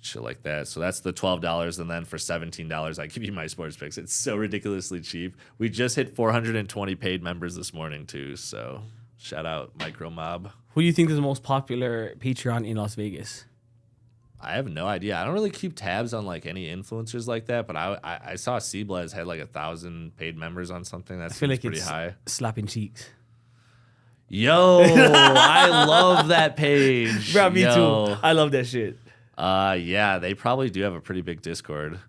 Shit like that. So that's the $12. And then for $17, I give you my sports picks. It's so ridiculously cheap. We just hit 420 paid members this morning too. So shout out Micro Mob. Who do you think is the most popular Patreon in Las Vegas? I have no idea. I don't really keep tabs on like any influencers like that, but I saw Seablaz had like 1,000 paid members on something. That seems pretty high. Slapping cheeks. Yo, I love that page. Bro, me too. I love that shit. Yeah, they probably do have a pretty big Discord.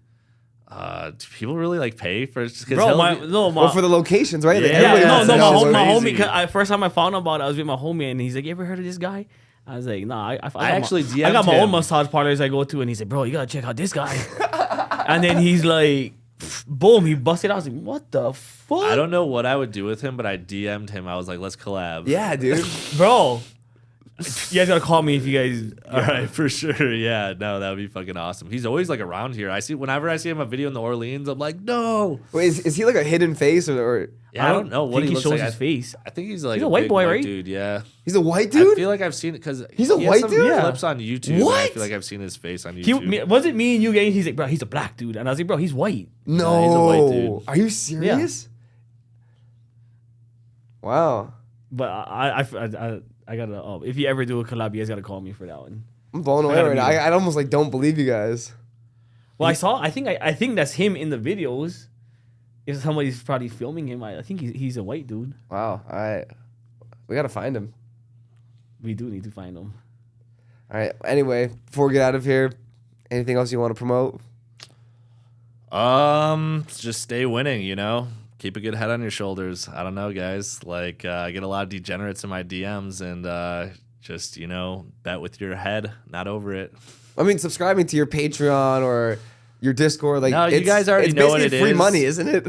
Do people really like pay for? Well, for the locations, right? Yeah, my homie. First time I found out about it, I was with my homie, and he's like, "You ever heard of this guy?" I was like, "Nah." I got my own massage parlors I go to, and he said, "Bro, you gotta check out this guy." And then he's like, "Boom!" He busted out. I was like, "What the fuck?" I don't know what I would do with him, but I DM'd him. I was like, "Let's collab." Yeah, dude. Bro. You guys gotta call me if you guys. All right, for sure. Yeah, no, that would be fucking awesome. He's always like around here. Whenever I see him a video in the Orleans, I'm like, no. Wait, is he like a hidden face or? Yeah, I don't know what he looks shows like. his face. I think he's like he's a white boy, right? Dude, yeah. He's a white dude. I feel like I've seen it because he's a white dude. Yeah. Clips on YouTube. What? I feel like I've seen his face on YouTube. Was it me and you getting? He's like, bro, he's a black dude, and I was like, bro, he's white. No, he's a white dude. Are you serious? Yeah. Wow. But I gotta. If you ever do a collab, you guys gotta call me for that one. I'm blown away right now. I almost like don't believe you guys. Well, I think that's him in the videos. If somebody's probably filming him, I think he's a white dude. Wow. All right. We gotta find him. We do need to find him. All right. Anyway, before we get out of here, anything else you want to promote? Just stay winning. Keep a good head on your shoulders. I don't know, guys. Like, I get a lot of degenerates in my DMs, and just, bet with your head, not over it. I mean, subscribing to your Patreon or your Discord, like, no, you guys already know what it is. It's free money, isn't it?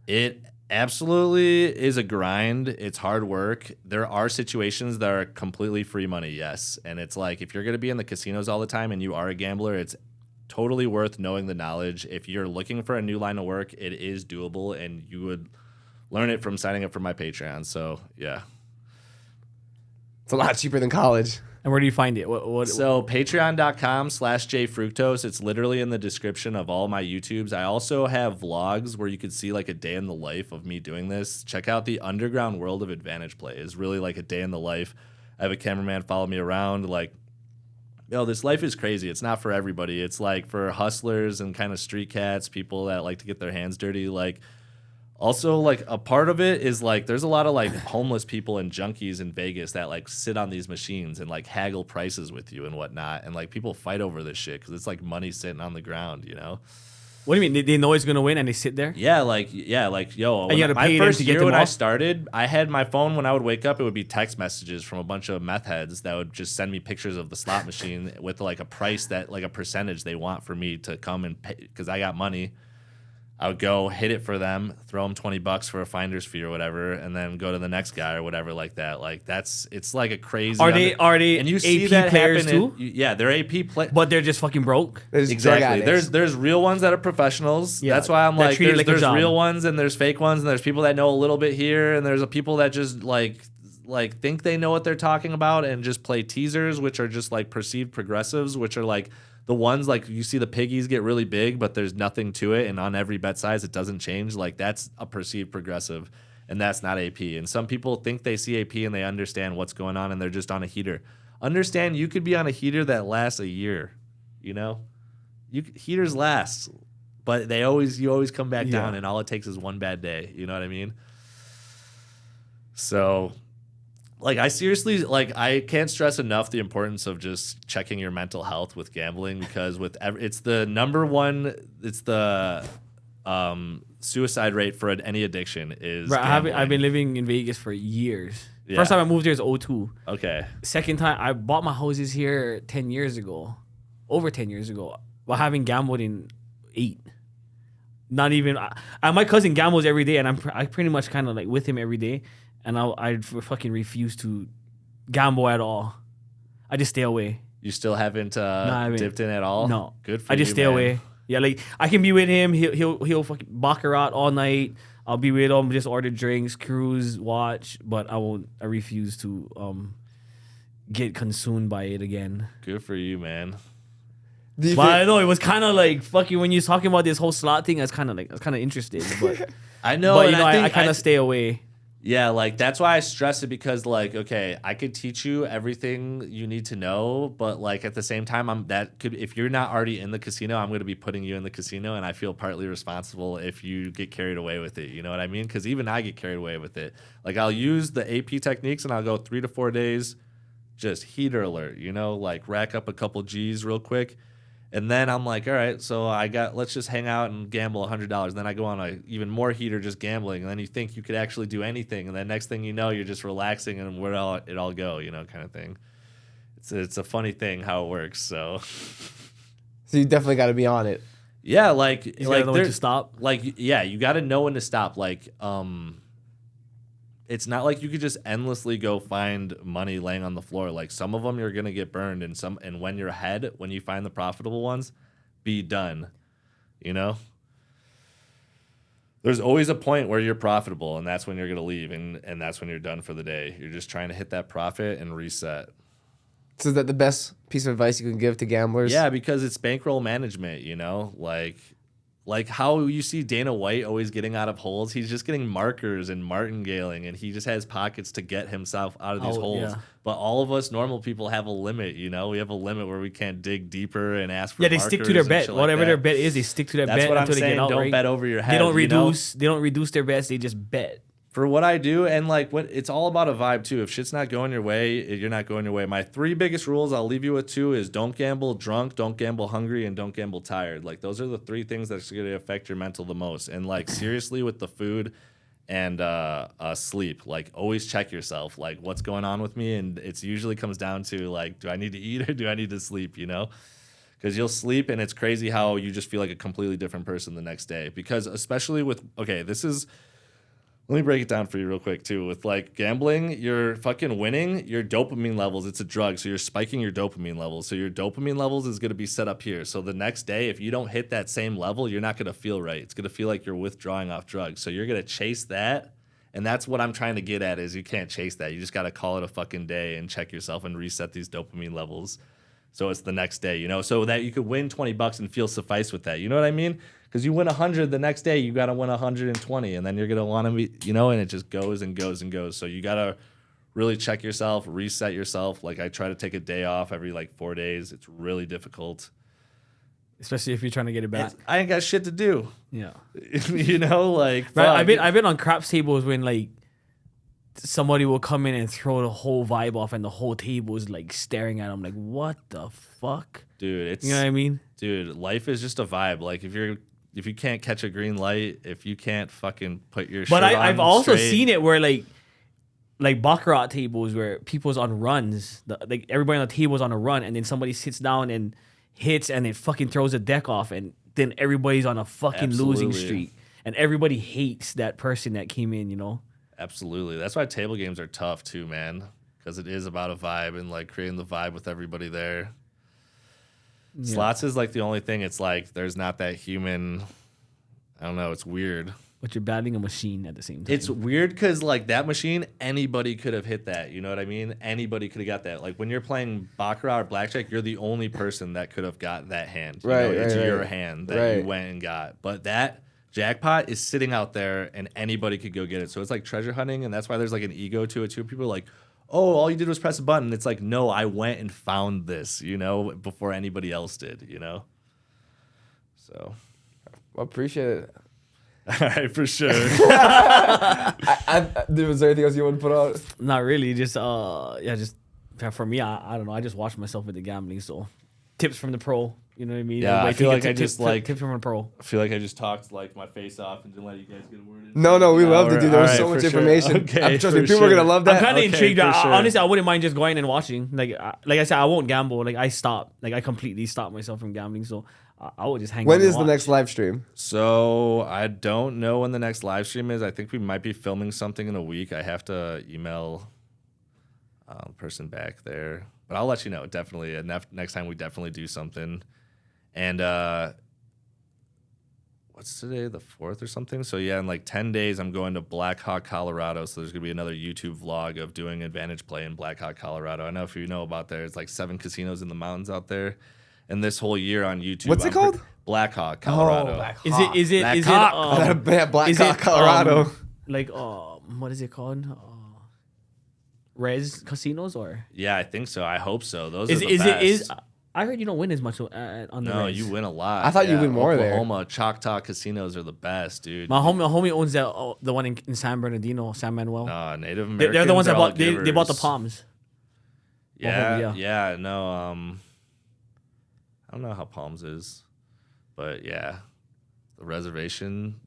It absolutely is a grind. It's hard work. There are situations that are completely free money, yes. And it's like, if you're going to be in the casinos all the time and you are a gambler, it's totally worth knowing the knowledge. If you're looking for a new line of work, it is doable, and you would learn it from signing up for my Patreon. So, yeah. It's a lot cheaper than college. And where do you find it? So patreon.com/Jay Fructose. It's literally in the description of all my YouTubes. I also have vlogs where you could see like a day in the life of me doing this. Check out the underground world of Advantage Play. It's really like a day in the life. I have a cameraman follow me around. Like, this life is crazy. It's not for everybody. It's like for hustlers and kind of street cats, people that like to get their hands dirty. Like, also, like, a part of it is like there's a lot of like homeless people and junkies in Vegas that like sit on these machines and like haggle prices with you and whatnot, and like people fight over this shit because it's like money sitting on the ground, What do you mean? They know it's gonna win and they sit there? Yeah, yo. And you gotta pay my first to get year them when off? I started, I had my phone when I would wake up. It would be text messages from a bunch of meth heads that would just send me pictures of the slot machine with like a price that like a percentage they want for me to come and pay because I got money. I would go hit it for them, throw them $20 for a finder's fee or whatever, and then go to the next guy or whatever like that. Like it's like a crazy. Are they and you AP see that players happen too? Yeah, they're AP players. But they're just fucking broke. Exactly. There's real ones that are professionals. Yeah, that's why I'm that like treat it like a there's job. real ones and there's fake ones and there's people that know a little bit here and there's people that just like think they know what they're talking about and just play teasers, which are just like perceived progressives, which are like the ones like you see the piggies get really big, but there's nothing to it, and on every bet size it doesn't change. Like that's a perceived progressive, and that's not AP. And some people think they see AP and they understand what's going on, and they're just on a heater. Understand you could be on a heater that lasts a year, heaters last, but you always come back down, and all it takes is one bad day. You know what I mean? So. Like, I seriously, like, I can't stress enough the importance of just checking your mental health with gambling because it's the number one, it's the suicide rate for any addiction is gambling. I've been living in Vegas for years. Yeah. First time I moved here is 2002. Okay. Second time, I bought my houses here 10 years ago. Over 10 years ago. I haven't gambled in 8. Not even. My cousin gambles every day, and I pretty much kind of like with him every day, and I fucking refuse to gamble at all. I just stay away. You still haven't dipped in at all? No. Good for you, I just stay man. away. Yeah, like I can be with him. He'll fucking baccarat all night. I'll be with him, just order drinks, cruise, watch, but I won't. I refuse to get consumed by it again. Good for you, man. But I know it was kind of like fucking when you was talking about this whole slot thing. I was kind of interested, but I know, but and I kind of stay away. Yeah, like that's why I stress it because like, okay, I could teach you everything you need to know, but like at the same time, if you're not already in the casino, I'm going to be putting you in the casino, and I feel partly responsible if you get carried away with it. You know what I mean? Because even I get carried away with it. Like I'll use the AP techniques, and I'll go 3 to 4 days, just heater alert. You know, like rack up a couple G's real quick. And then I'm like, all right, so let's just hang out and gamble $100. Then I go on a even more heater just gambling. And then you think you could actually do anything. And then next thing you know, you're just relaxing and where it all go, you know, kind of thing. It's a funny thing how it works. So you definitely got to be on it. Yeah, like You gotta know when to stop. Like, yeah, you got to know when to stop. Like, it's not like you could just endlessly go find money laying on the floor. Like some of them you're gonna get burned, and when you're ahead, when you find the profitable ones, be done. You know, there's always a point where you're profitable, and that's when you're gonna leave, and that's when you're done for the day. You're just trying to hit that profit and reset. So is that the best piece of advice you can give to gamblers? Yeah, because it's bankroll management. You know, like how you see Dana White always getting out of holes, he's just getting markers and martingaling, and he just has pockets to get himself out of these holes. Yeah. But all of us normal people have a limit, you know? We have a limit where we can't dig deeper and ask for markers. Yeah, they stick to their bet. Whatever their bet is, they stick to that bet what until I'm they saying. get out, Don't right? bet over your head. They don't reduce their bets, they just bet. For what I do, and like what it's all about a vibe too. If shit's not going your way, you're not going your way. My 3 biggest rules I'll leave you with 2 is don't gamble drunk, don't gamble hungry, and don't gamble tired. Like those are the 3 things that's going to affect your mental the most. And like seriously with the food and sleep, like always check yourself. Like what's going on with me? And it's usually comes down to like, do I need to eat or do I need to sleep? You know? Because you'll sleep and it's crazy how you just feel like a completely different person the next day. Because especially with let me break it down for you real quick, too. With, like, gambling, you're fucking winning your dopamine levels. It's a drug, so you're spiking your dopamine levels. So your dopamine levels is going to be set up here. So the next day, if you don't hit that same level, you're not going to feel right. It's going to feel like you're withdrawing off drugs. So you're going to chase that, and that's what I'm trying to get at is you can't chase that. You just got to call it a fucking day and check yourself and reset these dopamine levels. So it's the next day, you know, so that you could win $20 and feel suffice with that. You know what I mean? Because you win 100 the next day, you got to win 120, and then you're going to want to be, you know, and it just goes and goes and goes. So you got to really check yourself, reset yourself. Like I try to take a day off every like 4 days. It's really difficult. Especially if you're trying to get it back. I ain't got shit to do. Yeah. You know, like. Right, I've been on craps tables when like somebody will come in and throw the whole vibe off and the whole table is like staring at them like, what the fuck? Dude, it's. You know what I mean? Dude, life is just a vibe. Like if you can't catch a green light, if you can't fucking put your shit on I've also straight. seen it where like baccarat tables where people's on runs, like everybody on the table's on a run, and then somebody sits down and hits and it fucking throws a deck off, and then everybody's on a fucking losing streak, and everybody hates that person that came in, you know? Absolutely. That's why table games are tough too, man, because it is about a vibe and like creating the vibe with everybody there. Yeah. Slots is like the only thing. It's like there's not that human. I don't know. It's weird. But you're battling a machine at the same time. It's weird because like that machine, anybody could have hit that. You know what I mean? Anybody could have got that. Like when you're playing baccarat or blackjack, you're the only person that could have got that hand. You know, it's your hand that you went and got. But that jackpot is sitting out there, and anybody could go get it. So it's like treasure hunting, and that's why there's like an ego to it too. People are like, oh, all you did was press a button. It's like, no, I went and found this, you know, before anybody else did, you know? So. I appreciate it. All right, for sure. Was there anything else you want to put out? Not really. Just, just for me, I don't know. I just watch myself with the gambling. So tips from the pro. You know what I mean? Yeah, I feel like tips from a pro. I feel like I just talked like my face off and didn't let you guys get a word in. No, we loved it, dude. There was so much information. Okay, trust me, people are gonna love that. I'm kind of intrigued. Sure. Honestly, I wouldn't mind just going and watching. Like I said, I won't gamble. Like I completely stop myself from gambling. So I would just hang. When out and is the watch. next live stream? So I don't know when the next live stream is. I think we might be filming something in a week. I have to email the person back there, but I'll let you know. Definitely, next time we definitely do something. And what's today? The 4th or something. So yeah, in like 10 days, I'm going to Black Hawk, Colorado. So there's gonna be another YouTube vlog of doing advantage play in Black Hawk, Colorado. I know if you know about there, it's like 7 casinos in the mountains out there. And this whole year on YouTube, What's it called? Black Hawk, Colorado. Black Is Hawk. it? Is it? Black Is Hawk. it? Yeah, Black is Hawk, it, Colorado. Like what is it called? Res casinos or? Yeah, I think so. I hope so. Those Is are the is best. it is? I heard you don't win as much on the No, res. you win a lot. I thought you win more there. Oklahoma, Choctaw casinos are the best, dude. My homie owns the one in San Bernardino, San Manuel. Nah, Native Americans. They're the ones that are all bought. They bought the givers. Palms. Yeah, yeah. yeah. No, I don't know how Palms is, but yeah, the reservation.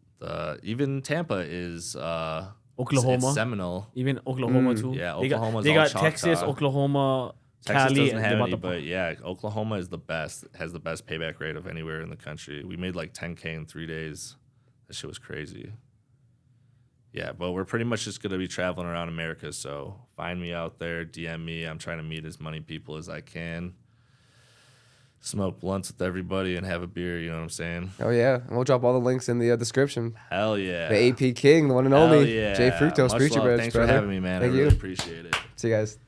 Even Tampa is Oklahoma. It's Seminole. Even Oklahoma too. Yeah, they Oklahoma's got all Texas, Choctaw. Oklahoma, Texas Cali. doesn't they have bought any, the but yeah, Oklahoma is the best. Has the best payback rate of anywhere in the country. We made like 10K in 3 days. That shit was crazy. Yeah, but we're pretty much just gonna be traveling around America. So find me out there, DM me. I'm trying to meet as many people as I can. Smoke blunts with everybody and have a beer. You know what I'm saying? Oh yeah, and we'll drop all the links in the description. Hell yeah. The AP King, the one and Hell only, yeah. Jay Fructose, Much Preacher love. Bros, Thanks brother. for having me, man. Thank I you. really appreciate it. See you guys.